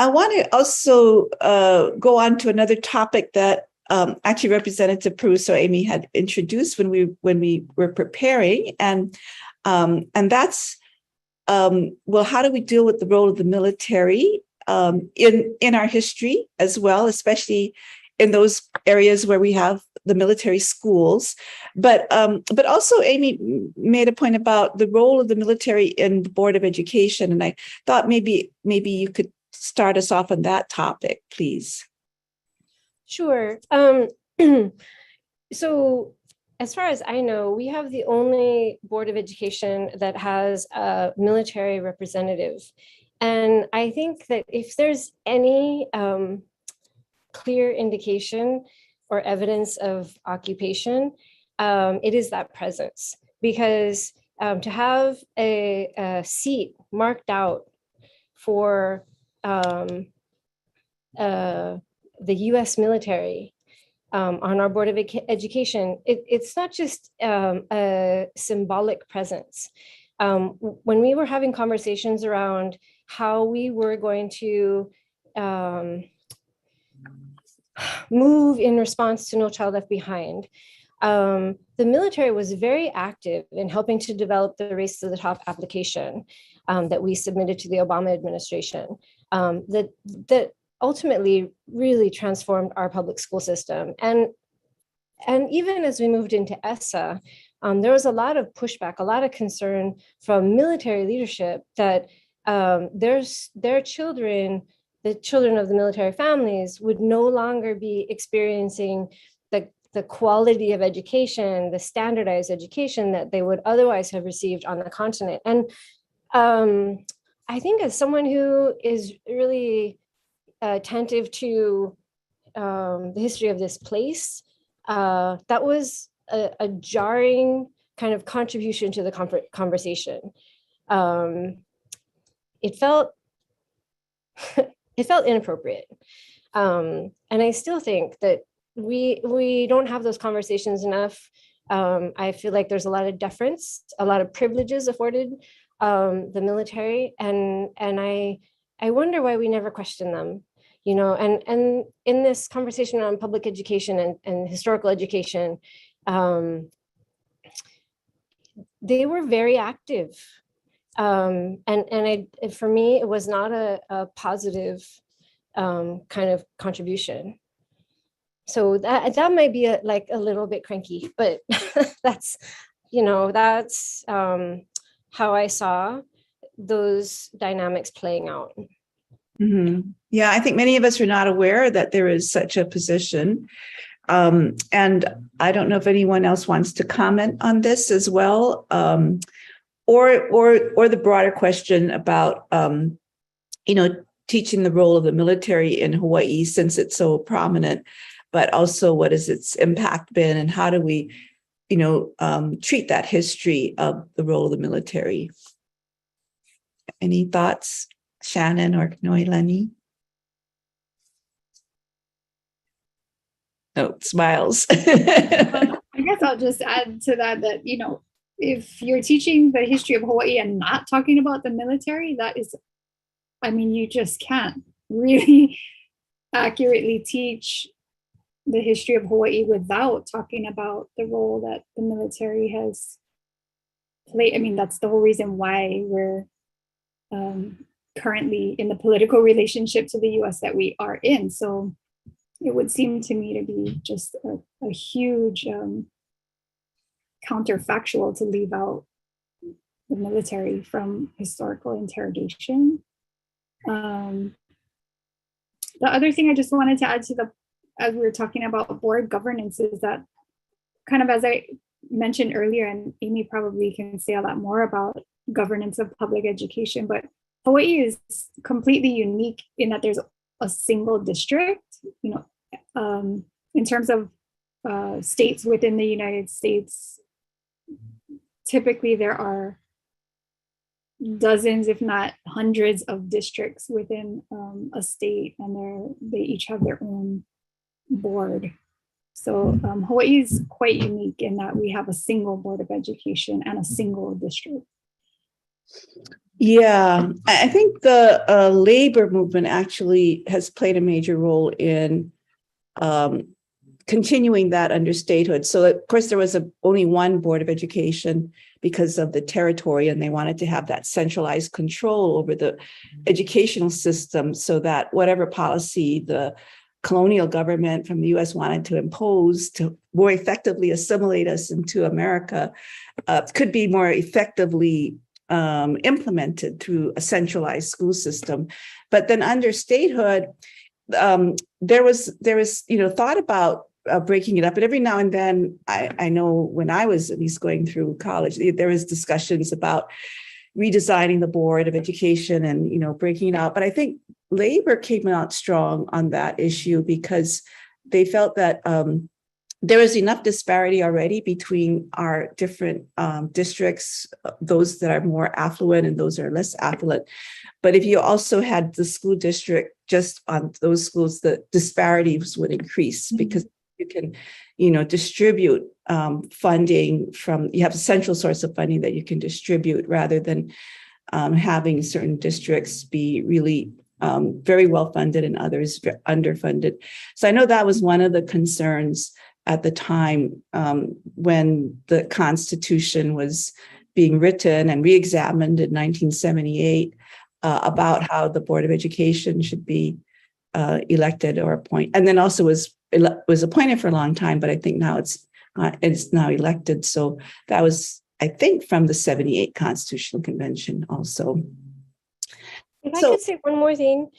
want to also go on to another topic that actually Representative Peruso Amy had introduced when we were preparing, and that's well, how do we deal with the role of the military in our history as well, especially in those areas where we have the military schools, but also Amy made a point about the role of the military in the Board of Education, and I thought maybe you could start us off on that topic, please. Sure. So as far as I know, we have the only Board of Education that has a military representative. And I think that if there's any clear indication or evidence of occupation, it is that presence. Because to have a seat marked out for the US military on our Board of Education, it's not just a symbolic presence. When we were having conversations around how we were going to move in response to No Child Left Behind, the military was very active in helping to develop the Race to the Top application that we submitted to the Obama administration, that ultimately really transformed our public school system. And even as we moved into ESSA, there was a lot of pushback, a lot of concern from military leadership that their children, the children of the military families, would no longer be experiencing the quality of education, the standardized education that they would otherwise have received on the continent. And I think as someone who is really attentive to the history of this place, that was a jarring kind of contribution to the conversation. It felt inappropriate, and I still think that we don't have those conversations enough. I feel like there's a lot of deference, a lot of privileges afforded the military, and I wonder why we never question them. And in this conversation on public education and historical education, they were very active. And for me, it was not a positive kind of contribution. So that might be a little bit cranky, but that's how I saw those dynamics playing out. Mm-hmm. Yeah, I think many of us are not aware that there is such a position. And I don't know if anyone else wants to comment on this as well, or the broader question about, teaching the role of the military in Hawaii, since it's so prominent, but also what has its impact been, and how do we, treat that history of the role of the military? Any thoughts, Shannon or Noilani? Oh, smiles. I guess I'll just add to that, if you're teaching the history of Hawaii and not talking about the military, you just can't really accurately teach the history of Hawaii without talking about the role that the military has played. That's the whole reason why we're currently in the political relationship to the US that we are in. So it would seem to me to be just a huge counterfactual to leave out the military from historical interrogation. The other thing I just wanted to add to as we were talking about board governance, is that kind of, as I mentioned earlier, and Amy probably can say a lot more about governance of public education, but Hawaii is completely unique in that there's a single district, in terms of states within the United States. Typically there are dozens, if not hundreds, of districts within a state, and they each have their own board. So Hawaii is quite unique in that we have a single board of education and a single district. Yeah, I think the labor movement actually has played a major role in continuing that under statehood. So of course there was only one board of education because of the territory, and they wanted to have that centralized control over the educational system, so that whatever policy the colonial government from the US wanted to impose to more effectively assimilate us into America could be more effectively implemented through a centralized school system. But then under statehood, there was thought about breaking it up. And every now and then, I know when I was at least going through college, there was discussions about redesigning the board of education and breaking it out. But I think labor came out strong on that issue because they felt that there was enough disparity already between our different districts, those that are more affluent and those that are less affluent. But if you also had the school district just on those schools, the disparities would increase because you can, distribute funding you have a central source of funding that you can distribute rather than having certain districts be really very well funded and others underfunded. So I know that was one of the concerns at the time when the Constitution was being written and re-examined in 1978 about how the Board of Education should be elected or appointed, and then also was appointed for a long time, but I think now it's now elected. So that was, I think, from the 78 Constitutional Convention also. If I could say one more thing,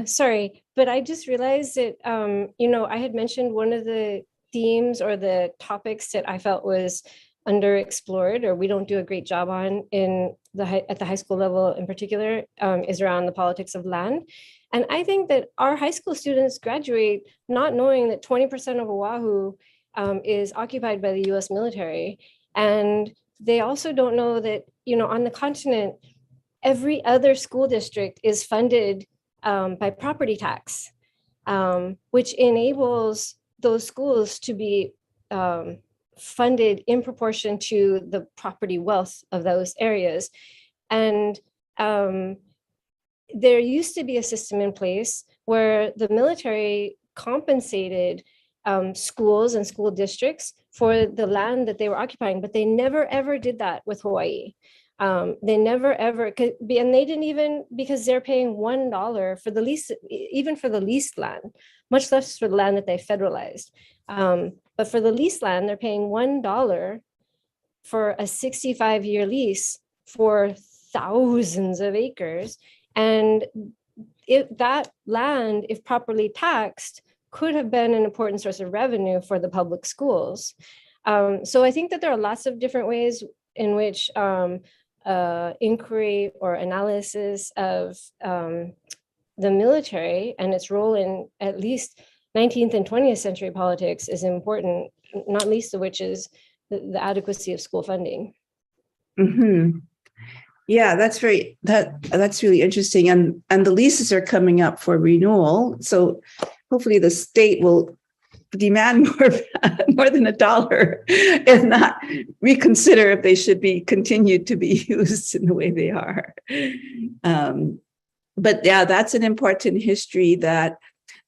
sorry, but I just realized that, I had mentioned one of the themes or the topics that I felt was underexplored or we don't do a great job on at the high school level in particular, is around the politics of land. And I think that our high school students graduate not knowing that 20% of Oahu is occupied by the US military. And they also don't know that, on the continent, every other school district is funded by property tax, which enables those schools to be funded in proportion to the property wealth of those areas. And there used to be a system in place where the military compensated schools and school districts for the land that they were occupying, but they never ever did that with Hawaii. They never ever could be, and they didn't even, because they're paying $1 for the lease, even for the leased land, much less for the land that they federalized. But for the leased land, they're paying $1 for a 65-year lease for thousands of acres. And that land, if properly taxed, could have been an important source of revenue for the public schools. So I think that there are lots of different ways in which inquiry or analysis of the military and its role in at least 19th and 20th century politics is important, not least of which is the adequacy of school funding. Mm-hmm. Yeah, that's really interesting. And the leases are coming up for renewal. So hopefully the state will demand more than $1 and not reconsider if they should be continued to be used in the way they are. But yeah, that's an important history that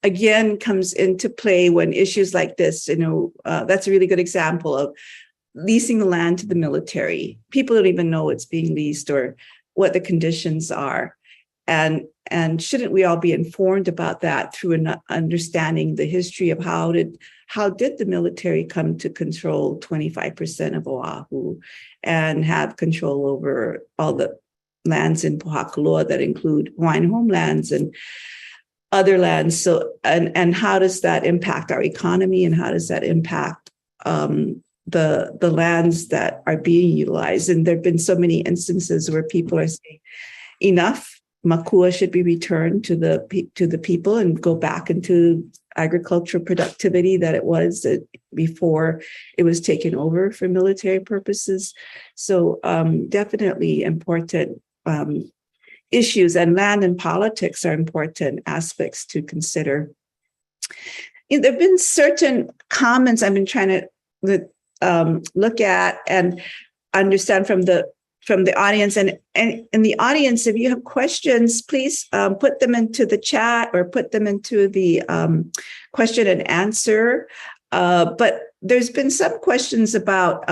again comes into play when issues like this, that's a really good example of leasing the land to the military. People don't even know it's being leased or what the conditions are. and shouldn't we all be informed about that through an understanding the history of how did the military come to control 25% of Oahu and have control over all the lands in Pohakuloa that include Hawaiian homelands and other lands. So, and how does that impact our economy, and how does that impact the lands that are being utilized? And there have been so many instances where people are saying, enough, makua should be returned to the people and go back into agricultural productivity that it was before it was taken over for military purposes. So definitely important issues, and land and politics are important aspects to consider. There have been certain comments I've been trying to look at and understand from the audience. And in the audience, if you have questions, please put them into the chat or put them into the question and answer. But there's been some questions about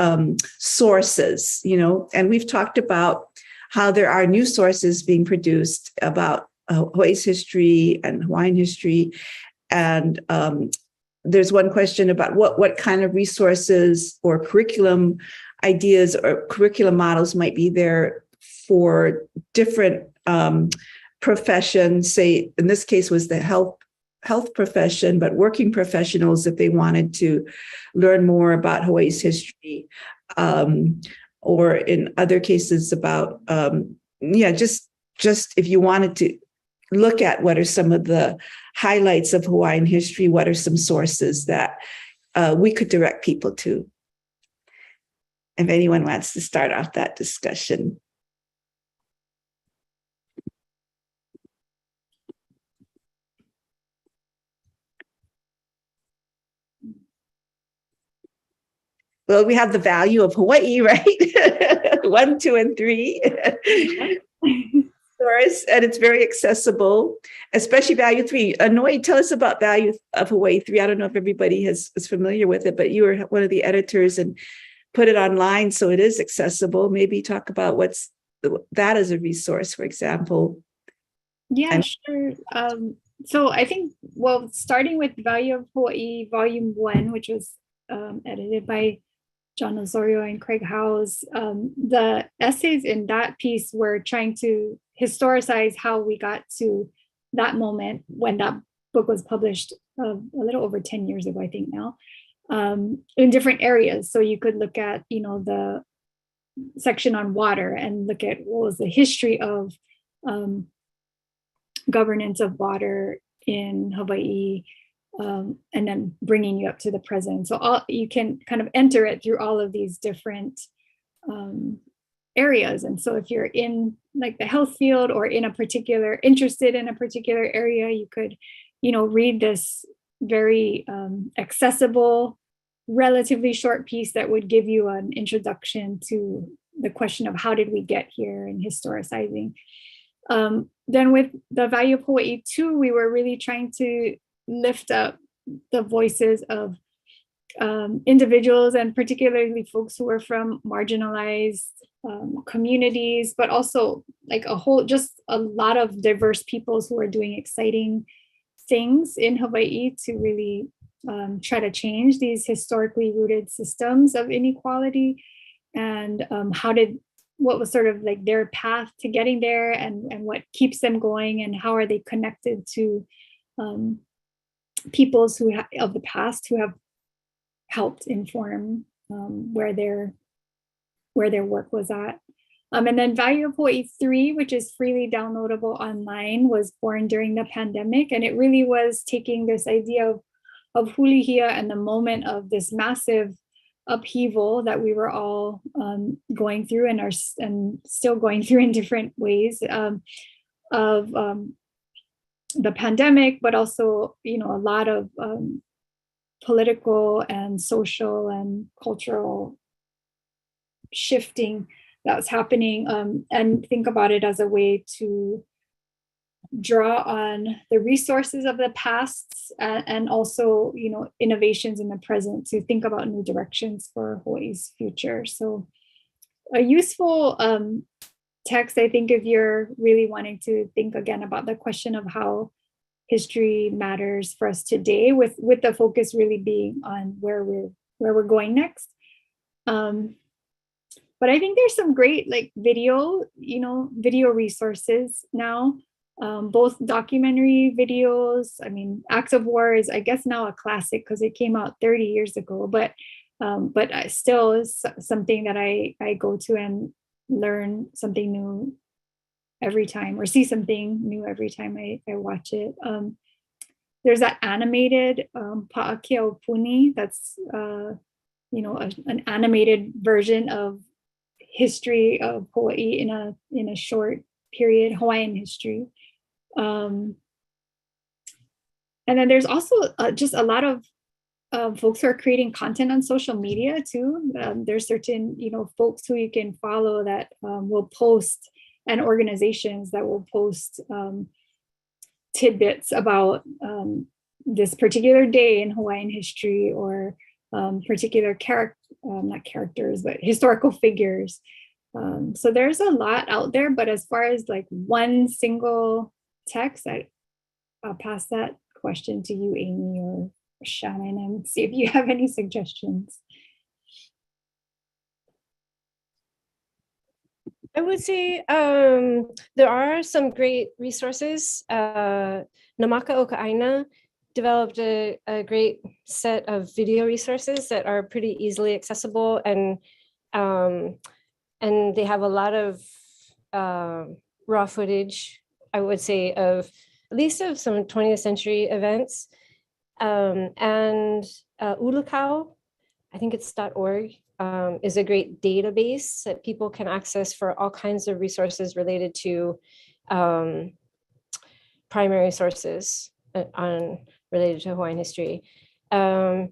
sources, and we've talked about how there are new sources being produced about Hawaii's history and Hawaiian history. And there's one question about what kind of resources or curriculum ideas or curriculum models might be there for different professions. Say, in this case was the health profession, but working professionals, if they wanted to learn more about Hawaii's history, or in other cases about, just if you wanted to look at what are some of the highlights of Hawaiian history, what are some sources that we could direct people to? If anyone wants to start off that discussion. Well, we have the value of Hawaii, right? 1, 2, and 3. Source, and it's very accessible, especially value 3. Noi, tell us about value of Hawaii 3. I don't know if everybody is familiar with it, but you were one of the editors and put it online so it is accessible. Maybe talk about what's that as a resource, for example. Yeah, sure. So I think, starting with Value of Hawaii, Volume 1, which was edited by John Osorio and Craig Howes, the essays in that piece were trying to historicize how we got to that moment when that book was published a little over 10 years ago, I think now, in different areas. So you could look at, the section on water and look at what was the history of governance of water in Hawaii, and then bringing you up to the present. So you can kind of enter it through all of these different areas. And so if you're in like the health field or interested in a particular area, you could, read this very accessible, relatively short piece that would give you an introduction to the question of how did we get here and historicizing. Then with the Value of Hawaii 2, we were really trying to lift up the voices of individuals, and particularly folks who are from marginalized communities, but also like just a lot of diverse peoples who are doing exciting things in Hawaii to really try to change these historically rooted systems of inequality, and what was sort of like their path to getting there, and what keeps them going, and how are they connected to peoples of the past who have helped inform where their work was at. And then Value of Hawaii 3, which is freely downloadable online, was born during the pandemic. And it really was taking this idea of Hulihia and the moment of this massive upheaval that we were all going through and still going through in different ways of the pandemic, but also, a lot of political and social and cultural shifting that was happening, and think about it as a way to draw on the resources of the past and also, innovations in the present to think about new directions for Hawaii's future. So a useful text, I think if you're really wanting to think again about the question of how history matters for us today, with the focus really being on where we're going next. But I think there's some great like video resources now, both documentary videos. I mean, Acts of War is, I guess, now a classic because it came out 30 years ago, but still is something that I go to and learn something new every time, or see something new every time I watch it. There's that animated Pa'akea Puni, that's an animated version of history of Hawaii in a short period, Hawaiian history. And then there's also just a lot of folks who are creating content on social media too. There's certain folks who you can follow that will post, and organizations that will post tidbits about this particular day in Hawaiian history, or particular not characters, but historical figures. So there's a lot out there, but as far as like one single text, I'll pass that question to you, Amy or Shannon, and see if you have any suggestions. I would say there are some great resources. Namaka Oka'aina developed a great set of video resources that are pretty easily accessible, and they have a lot of raw footage, I would say, of at least of some 20th century events. And Ulukau, I think it's .org, is a great database that people can access for all kinds of resources related to primary sources related to Hawaiian history. And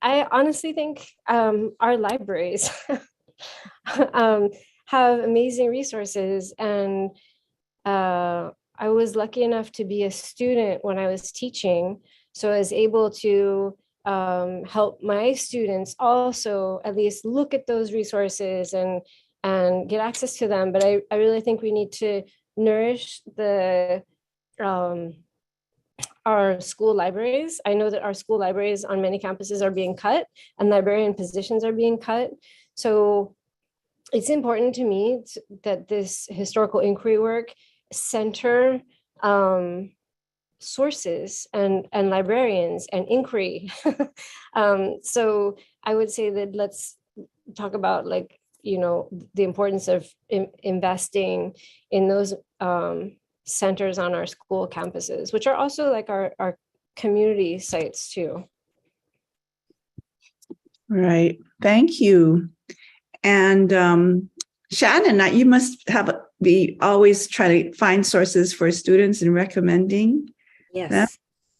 I honestly think our libraries have amazing resources. And I was lucky enough to be a student when I was teaching, so I was able to help my students also at least look at those resources and get access to them. But I really think we need to nourish our school libraries. I know that our school libraries on many campuses are being cut, and librarian positions are being cut. So it's important to me that this historical inquiry work center sources and librarians and inquiry. So I would say that let's talk about the importance of investing in those centers on our school campuses, which are also like our community sites too. Right. Thank you. And Shannon, you must be always trying to find sources for students and recommending. Yes. them.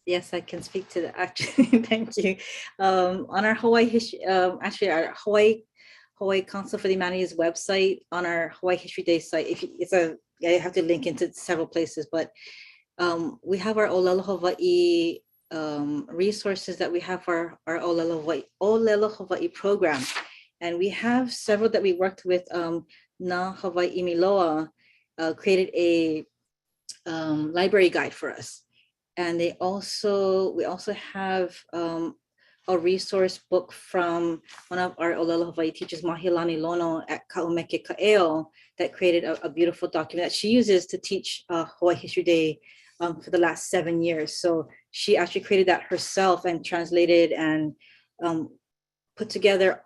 Yes, I can speak to that. Actually, thank you. On our Hawaii history, actually our Hawaii Council for the Humanities website, on our Hawaii History Day site, I have to link into several places, but we have our Olelo Hawaii resources that we have for our Olelo Hawaii program. And we have several that we worked with. Na Hawaii Miloa created a library guide for us. And we also have a resource book from one of our Olelo Hawaii teachers, Mahilani Lono at Kaumeke Ka'eo, that created a beautiful document that she uses to teach Hawaii History Day for the last 7 years. So she actually created that herself and translated and put together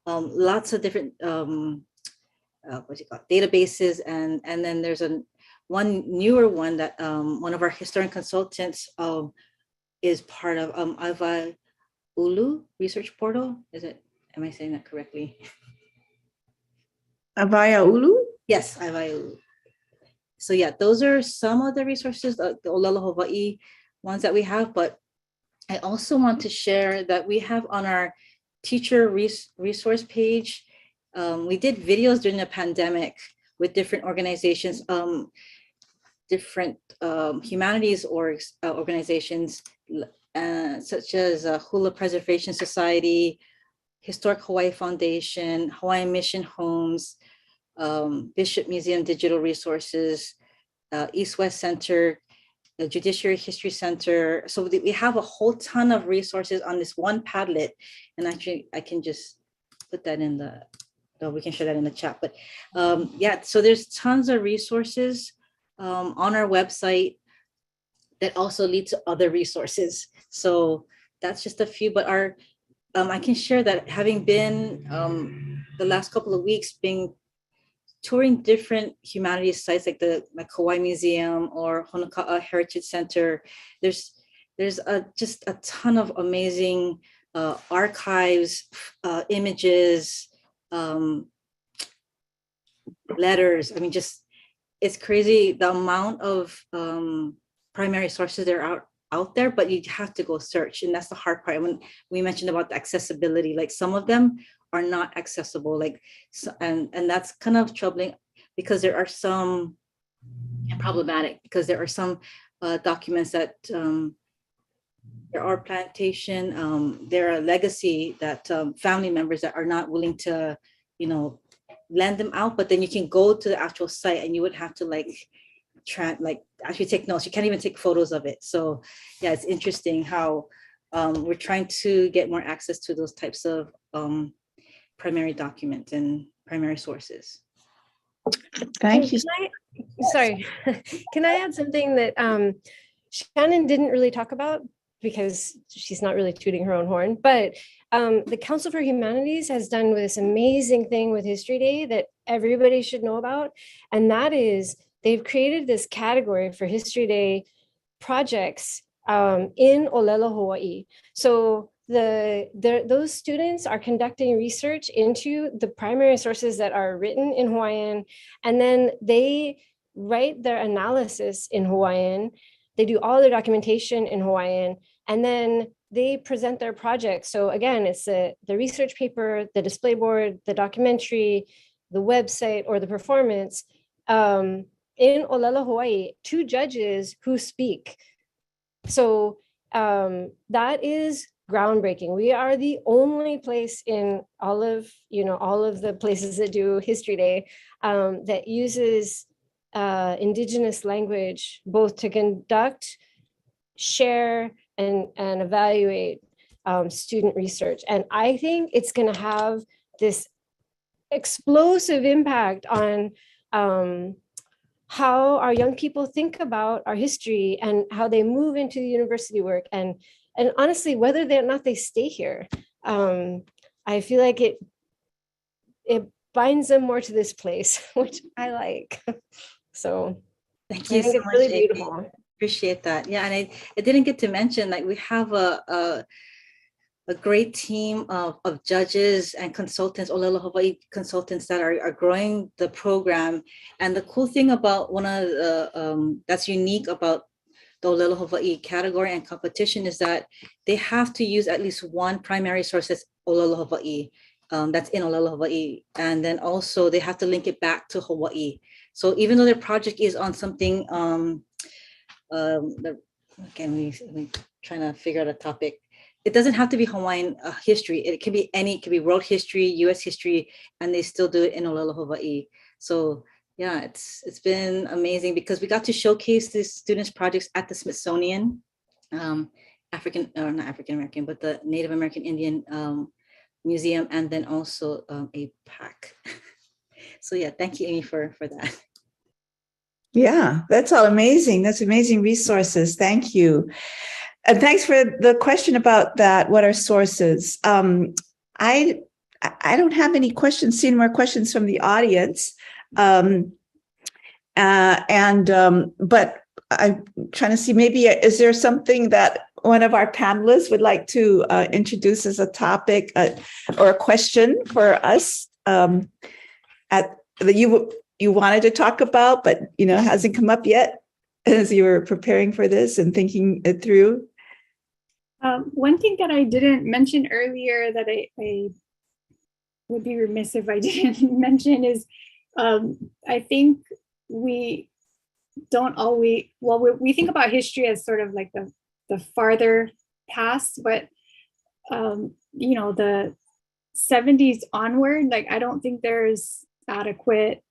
lots of different databases, and then there's one newer one that one of our historian consultants is part of, Aiva Ulu Research Portal. Am I saying that correctly? Avaya Ulu? Yes, Aiva Ulu. So yeah, those are some of the resources, the Olelo Hawaii ones that we have, but I also want to share that we have on our teacher resource page, we did videos during the pandemic with different organizations, different humanities organizations, such as Hula Preservation Society, Historic Hawaii Foundation, Hawaiian Mission Homes, Bishop Museum Digital Resources, East-West Center, the Judiciary History Center. So we have a whole ton of resources on this one Padlet. And actually, I can just put that in we can share that in the chat. But yeah, so there's tons of resources on our website that also lead to other resources. So that's just a few, but I can share that having been the last couple of weeks being touring different humanities sites like the Hawaiʻi Museum or Honoka'a Heritage Center, there's just a ton of amazing archives, images, letters. I mean, just it's crazy the amount of primary sources there are out there, but you have to go search, and that's the hard part. When we mentioned about the accessibility, like some of them are not accessible, like and that's kind of troubling because there are some, and problematic because there are some documents that there are plantation, there are legacy that family members that are not willing to, lend them out, but then you can go to the actual site and you would have to actually take notes. You can't even take photos of it. So yeah, it's interesting how we're trying to get more access to those types of primary documents and primary sources. Thank you. Sorry, can I add something that Shannon didn't really talk about because she's not really tooting her own horn, but the Council for Humanities has done this amazing thing with History Day that everybody should know about. And that is they've created this category for History Day projects in Olelo, Hawaii. So those students are conducting research into the primary sources that are written in Hawaiian, and then they write their analysis in Hawaiian. They do all their documentation in Hawaiian, and then they present their projects. So again, it's the research paper, the display board, the documentary, the website, or the performance in Olelo, Hawaii, 2 judges who speak. So that is groundbreaking. We are the only place in all of the places that do History Day that uses Indigenous language, both to conduct, share, and evaluate student research. And I think it's going to have this explosive impact on how our young people think about our history and how they move into the university work, and honestly, whether or not they stay here. I feel like it binds them more to this place, which I like. So thank you so much. It's really beautiful. Appreciate that. Yeah, and I didn't get to mention, like, we have a great team of judges and consultants, Olelo Hawaii consultants that are growing the program. And the cool thing about one of the that's unique about the Olelo Hawaii category and competition is that they have to use at least one primary source that's Olelo Hawaii, that's in Olelo Hawaii. And then also they have to link it back to Hawaii. So even though their project is on something, again, we trying to figure out a topic. It doesn't have to be Hawaiian history. It can be it could be world history, US history, and they still do it in Olelo Hawaii. So yeah, it's been amazing because we got to showcase these students' projects at the Smithsonian, not African American, but the Native American Indian Museum, and then also APAC. So yeah, thank you, Amy, for that. Yeah, that's all amazing. That's amazing resources. Thank you. And thanks for the question about that. What are sources? I don't have any questions, seeing more questions from the audience. But I'm trying to see, maybe, is there something that one of our panelists would like to introduce as a topic or a question for us that you wanted to talk about, but hasn't come up yet as you were preparing for this and thinking it through? One thing that I didn't mention earlier that I would be remiss if I didn't mention is I think we don't always, we think about history as sort of like the farther past, but the 70s onward, like, I don't think there's adequate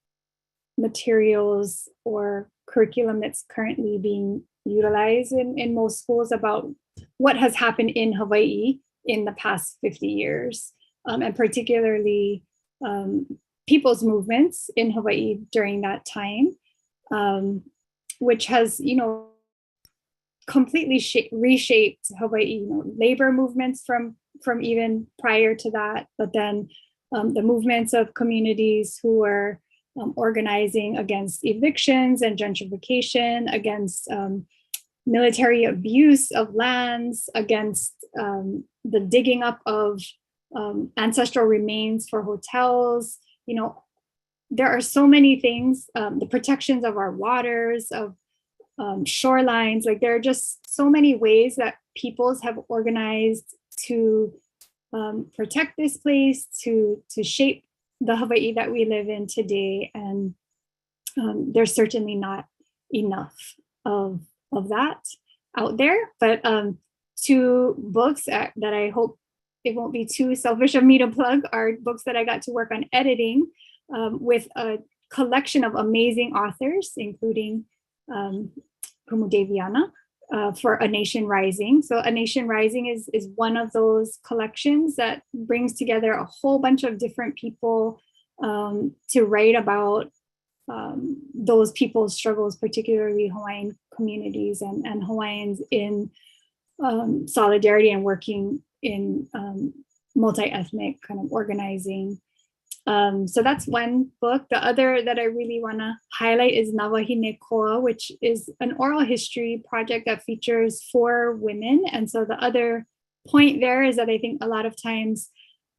materials or curriculum that's currently being utilized in most schools about what has happened in Hawaii in the past 50 years, and particularly people's movements in Hawaii during that time, which has, completely reshaped Hawaii, labor movements from even prior to that, but then the movements of communities who were organizing against evictions and gentrification, against military abuse of lands, against the digging up of ancestral remains for hotels. There are so many things, the protections of our waters, of shorelines. Like, there are just so many ways that peoples have organized to protect this place, to shape the Hawaii that we live in today. And there's certainly not enough of that out there. But two books that I hope it won't be too selfish of me to plug are books that I got to work on editing with a collection of amazing authors, including Kumu Deviana, for A Nation Rising. So A Nation Rising is one of those collections that brings together a whole bunch of different people to write about those people's struggles, particularly Hawaiian communities and Hawaiians in solidarity and working in multi-ethnic kind of organizing. So that's one book. The other that I really want to highlight is Nawahine Koa, which is an oral history project that features 4 women. And so the other point there is that I think a lot of times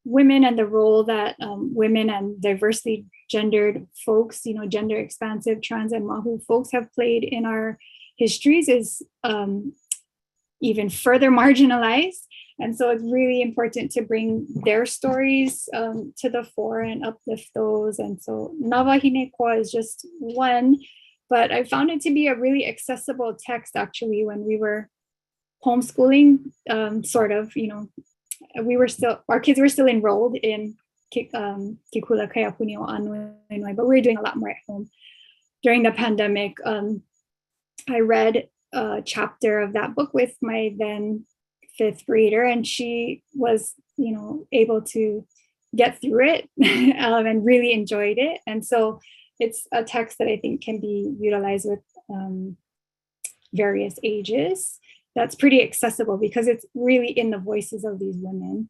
women and the role that women and diversely gendered folks, gender expansive, trans and Mahu folks have played in our histories is even further marginalized. And so it's really important to bring their stories to the fore and uplift those. And so Nawahine Koa is just one, but I found it to be a really accessible text actually when we were homeschooling, sort of, our kids were still enrolled in Kikula Kaiapunio Anuenui, but we were doing a lot more at home. During the pandemic, I read a chapter of that book with my then 5th grader, and she was, able to get through it and really enjoyed it. And so it's a text that I think can be utilized with various ages. That's pretty accessible because it's really in the voices of these women.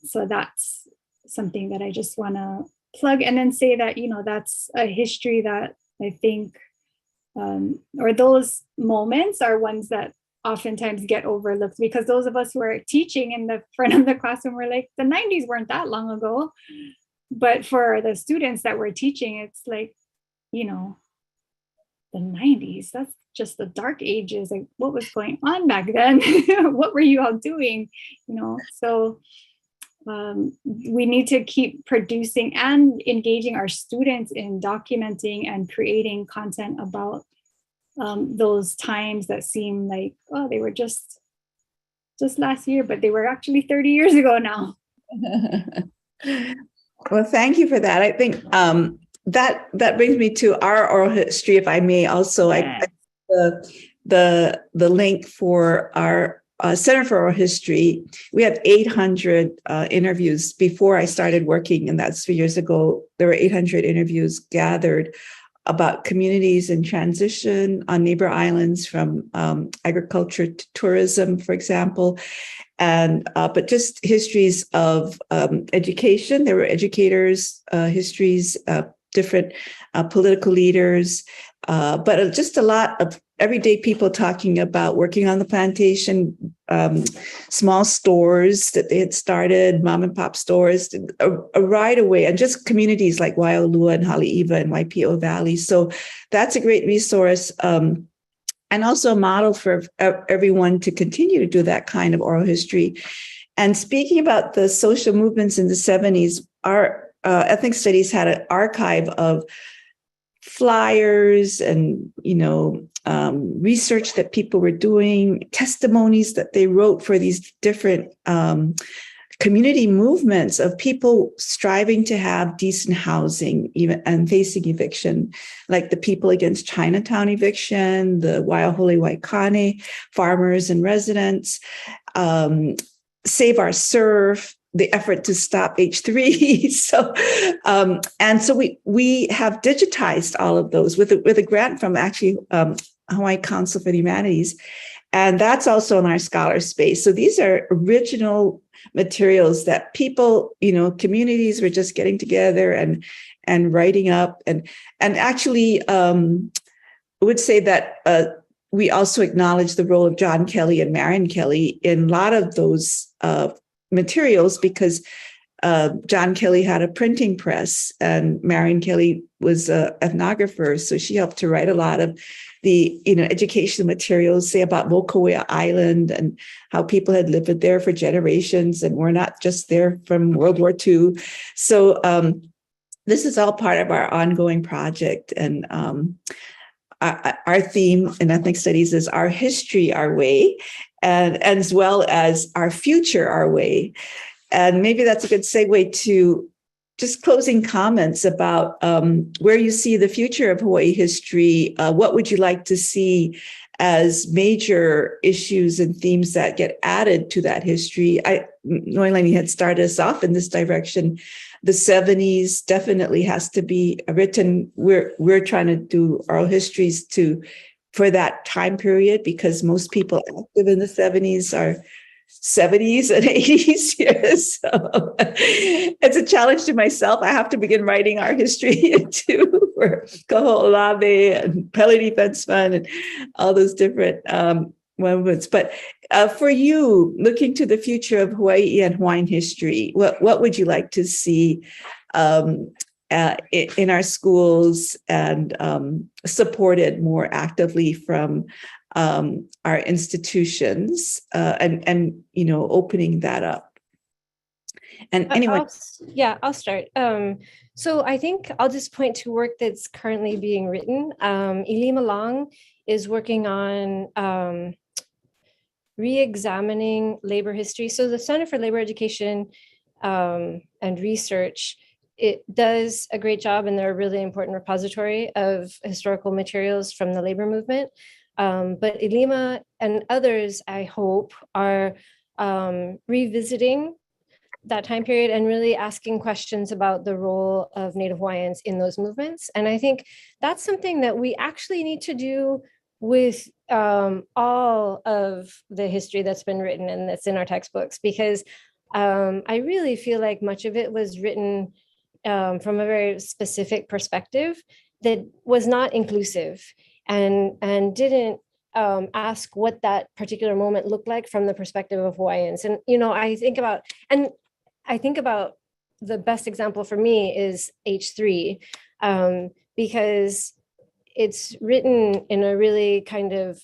So that's something that I just want to plug, and then say that, that's a history that I think, or those moments are ones that oftentimes get overlooked, because those of us who are teaching in the front of the classroom were like, the 90s weren't that long ago. But for the students that we're teaching, it's like, the 90s, that's just the dark ages. Like, what was going on back then? What were you all doing? So we need to keep producing and engaging our students in documenting and creating content about those times that seem like, oh, they were just last year, but they were actually 30 years ago now. Well, thank you for that. I think that brings me to our oral history, if I may. Also, Yes. the link for our Center for Oral History. We have 800 interviews. Before I started working, and that's 3 years ago, there were 800 interviews gathered about communities in transition on neighbor islands, from agriculture to tourism, for example, and but just histories of education. There were educators, histories, different political leaders, but just a lot of everyday people talking about working on the plantation, small stores that they had started, mom and pop stores, right away, and just communities like Waialua and Haleiwa and Waipio Valley. So that's a great resource, and also a model for everyone to continue to do that kind of oral history. And speaking about the social movements in the 70s, our ethnic studies had an archive of flyers and research that people were doing, testimonies that they wrote for these different community movements of people striving to have decent housing, even and facing eviction, like the People Against Chinatown eviction, the Waiahole Waikane, farmers and residents, Save Our Surf, the effort to stop H3. And so we have digitized all of those with a grant from actually Hawaii Council for the Humanities. And that's also in our scholar space. So these are original materials that people, communities were just getting together and writing up. And actually, I would say that we also acknowledge the role of John Kelly and Marion Kelly in a lot of those materials, because John Kelly had a printing press and Marion Kelly was an ethnographer. So she helped to write a lot of the educational materials, say about Mokuʻea Island and how people had lived there for generations and were not just there from World War II. So this is all part of our ongoing project. And our theme in ethnic studies is our history, our way, and as well as our future, our way. And maybe that's a good segue to just closing comments about where you see the future of Hawaii history. What would you like to see as major issues and themes that get added to that history? Noelani had started us off in this direction. The 70s definitely has to be written. We're trying to do oral histories for that time period, because most people active in the 70s are 70s and 80s years. So it's a challenge to myself. I have to begin writing our history too, for Kaho'olawe and Pele Defense Fund and all those different movements. But for you, looking to the future of Hawaii and Hawaiian history, what would you like to see in our schools and supported more actively from our institutions and opening that up? And anyway, I'll start. So I think I'll just point to work that's currently being written. Ilima Long is working on re-examining labor history. So the Center for Labor Education and Research, it does a great job, and they're a really important repository of historical materials from the labor movement. But Ilima and others, I hope, are revisiting that time period and really asking questions about the role of Native Hawaiians in those movements. And I think that's something that we actually need to do with all of the history that's been written and that's in our textbooks, because I really feel like much of it was written from a very specific perspective that was not inclusive and didn't ask what that particular moment looked like from the perspective of Hawaiians. And I think about the best example for me is H3, because it's written in a really kind of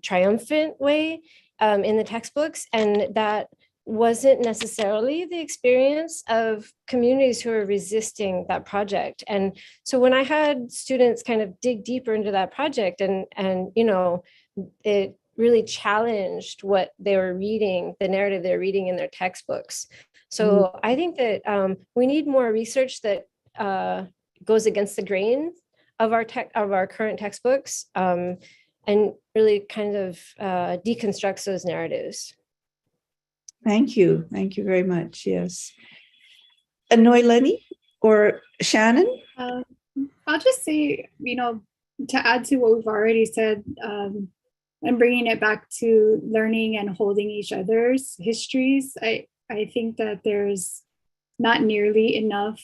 triumphant way in the textbooks, and that wasn't necessarily the experience of communities who are resisting that project. And so when I had students kind of dig deeper into that project and it really challenged what they were reading, the narrative they're reading in their textbooks. So I think that we need more research that goes against the grain of our current textbooks and really kind of deconstructs those narratives. Thank you. Thank you very much. Yes. Noelani or Shannon? I'll just say, to add to what we've already said, and bringing it back to learning and holding each other's histories, I think that there's not nearly enough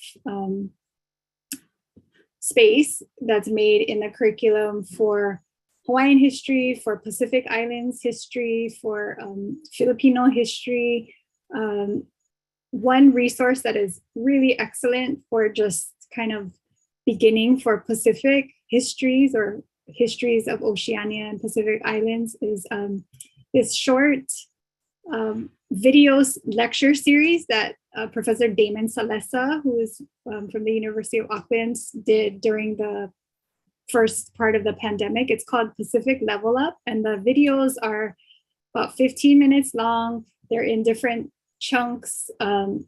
space that's made in the curriculum for Hawaiian history, for Pacific Islands history, for Filipino history. One resource that is really excellent for just kind of beginning for Pacific histories or histories of Oceania and Pacific Islands is this short videos lecture series that Professor Damon Salesa, who is from the University of Auckland, did during the first part of the pandemic. It's called Pacific Level Up, and the videos are about 15 minutes long. They're in different chunks,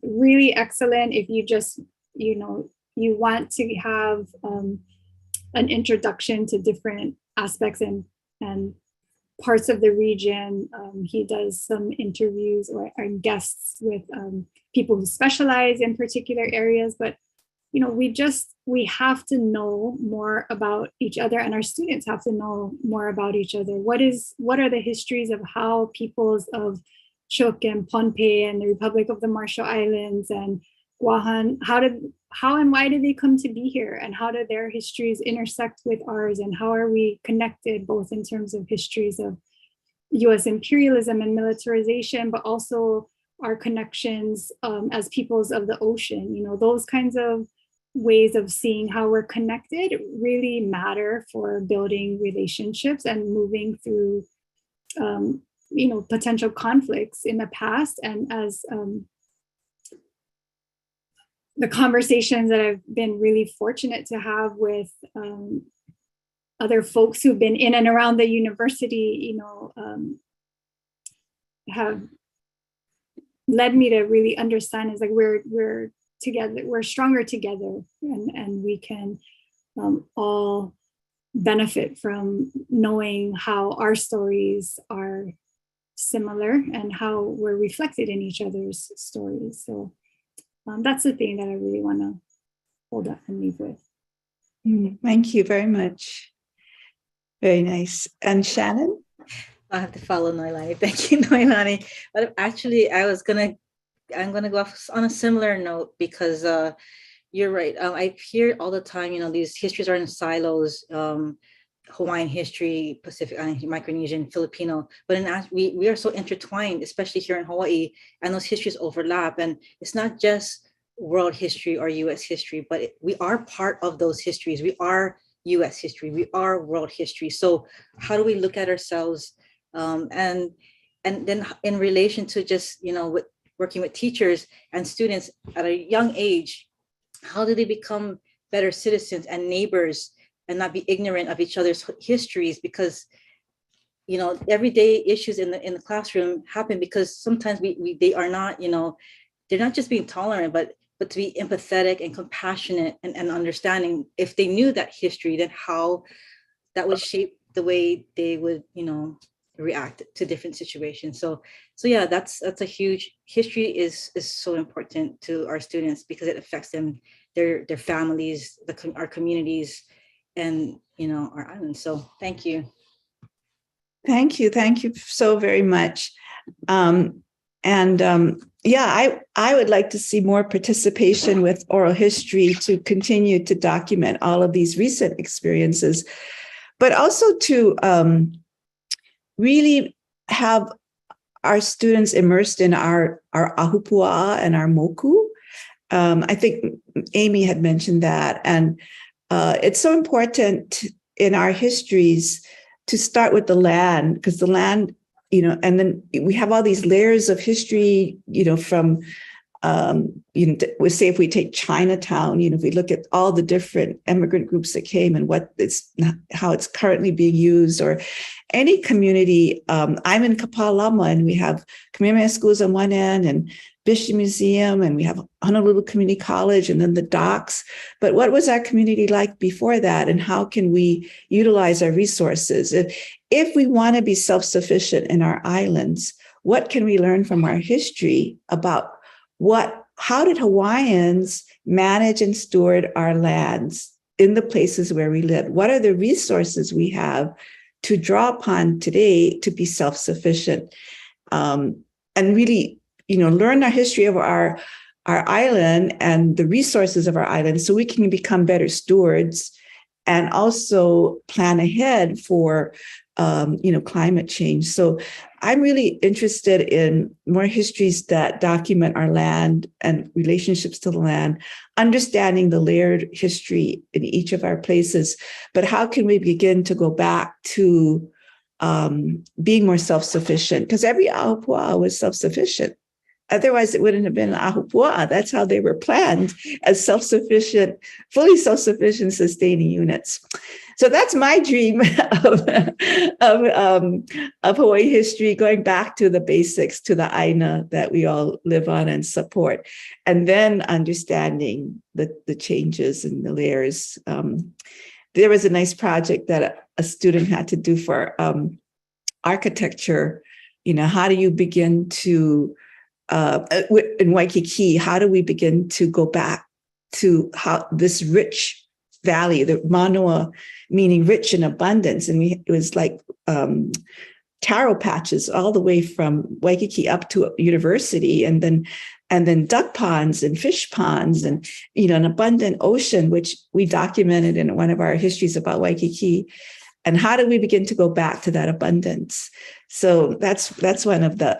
really excellent if you just, you want to have an introduction to different aspects and parts of the region. He does some interviews or guests with people who specialize in particular areas, but we have to know more about each other, and our students have to know more about each other. What are the histories of how peoples of Chuuk and Pohnpei and the Republic of the Marshall Islands and Guahan, how and why did they come to be here, and how do their histories intersect with ours, and how are we connected, both in terms of histories of US imperialism and militarization, but also our connections as peoples of the ocean. Those kinds of ways of seeing how we're connected really matter for building relationships and moving through potential conflicts in the past. And as the conversations that I've been really fortunate to have with other folks who've been in and around the university, have led me to really understand is like we're together, we're stronger together, and we can all benefit from knowing how our stories are similar and how we're reflected in each other's stories. So that's the thing that I really want to hold up and leave with. Thank you very much. Very nice. And Shannon? I have to follow Noelani. Thank you, Noelani. But actually, I'm gonna go off on a similar note, because you're right. I hear all the time, these histories are in silos. Hawaiian history, Pacific Island, Micronesian, Filipino, but we are so intertwined, especially here in Hawaii, and those histories overlap. And it's not just world history or US history, but we are part of those histories. We are US history, we are world history. So how do we look at ourselves? And then in relation to just, with working with teachers and students at a young age, how do they become better citizens and neighbors and not be ignorant of each other's histories? Because everyday issues in the classroom happen because sometimes they are not, they're not just being tolerant, but to be empathetic and compassionate and understanding. If they knew that history, then how that would shape the way they would react to different situations. So yeah, that's a huge, history is so important to our students because it affects them, their families, our communities, and our island. So thank you. Thank you so very much. I would like to see more participation with oral history to continue to document all of these recent experiences, but also to really have our students immersed in our ahupua'a and our moku. I think Amy had mentioned that, and it's so important in our histories to start with the land, because the land, and then we have all these layers of history, from, we say if we take Chinatown, if we look at all the different immigrant groups that came and how it's currently being used, or any community. I'm in Kapalama, and we have Kamehameha schools on one end and Bishop Museum, and we have Honolulu Community College, and then the docks. But what was our community like before that, and how can we utilize our resources? If we want to be self-sufficient in our islands, what can we learn from our history about how did Hawaiians manage and steward our lands in the places where we live? What are the resources we have to draw upon today to be self-sufficient? And really, learn our history of our island and the resources of our island so we can become better stewards and also plan ahead for, climate change. So I'm really interested in more histories that document our land and relationships to the land, understanding the layered history in each of our places. But how can we begin to go back to being more self-sufficient? Because every ahupua'a was self-sufficient. Otherwise, it wouldn't have been ahupua'a. That's how they were planned, as self-sufficient, fully self-sufficient sustaining units. So that's my dream of Hawaii history, going back to the basics, to the aina that we all live on and support, and then understanding the changes and the layers. There was a nice project that a student had to do for architecture. How do you begin to, in Waikiki, how do we begin to go back to how this rich valley, the Manoa, meaning rich in abundance. And it was like taro patches all the way from Waikiki up to university, and then duck ponds and fish ponds, and an abundant ocean, which we documented in one of our histories about Waikiki. And how do we begin to go back to that abundance? So that's one of the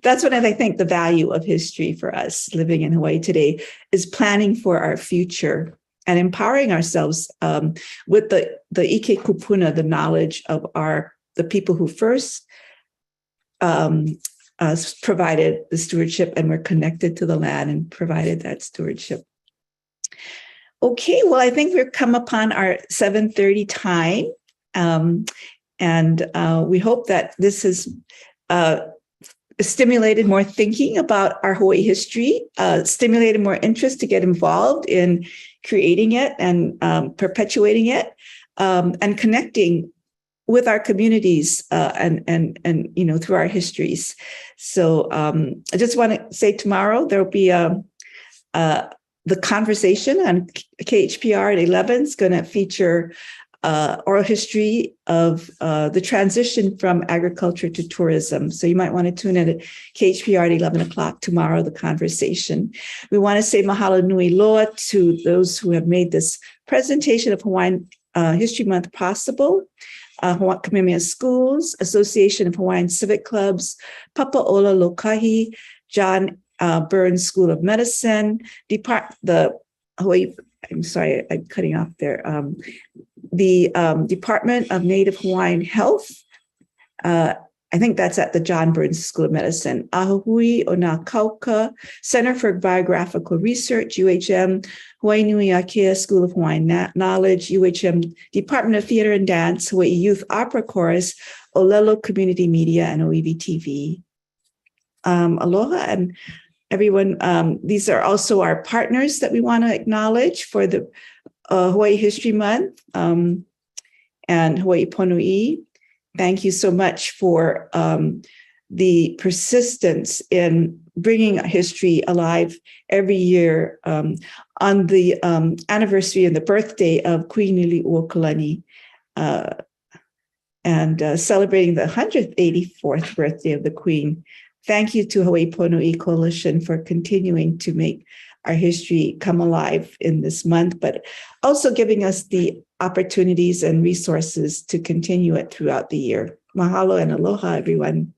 that's one of, I think, the value of history for us living in Hawaii today, is planning for our future and empowering ourselves with the ike kupuna, the knowledge of the people who first provided the stewardship and were connected to the land and provided that stewardship. Okay, well, I think we've come upon our 7:30 time. And we hope that this has stimulated more thinking about our Hawaii history, stimulated more interest to get involved in creating it and perpetuating it, and connecting with our communities and through our histories. So I just want to say tomorrow there'll be the conversation on KHPR at 11 is going to feature oral history of the transition from agriculture to tourism. So you might want to tune in at KHPR at 11 o'clock tomorrow, the conversation. We want to say mahalo nui loa to those who have made this presentation of Hawaiian History Month possible. Kamehameha Schools, Association of Hawaiian Civic Clubs, Papa'ola Lokahi, John Burns School of Medicine, the Hawaii, I'm sorry, I'm cutting off there. The Department of Native Hawaiian Health, I think that's at the John Burns School of Medicine. Ahui Onakauka, Center for Biographical Research, UHM, Hawaii Nui Akea School of Hawaiian Knowledge, UHM Department of Theater and Dance, Hawaii Youth Opera Chorus, Olelo Community Media, and OEV TV. Aloha, and everyone, these are also our partners that we want to acknowledge for the Hawaii History Month, and Hawaii Pono'i. Thank you so much for the persistence in bringing history alive every year on the anniversary and the birthday of Queen Liliuokalani, and celebrating the 184th birthday of the Queen. Thank you to Hawaii Pono'i Coalition for continuing to make our history come alive in this month, but also giving us the opportunities and resources to continue it throughout the year. Mahalo and aloha, everyone.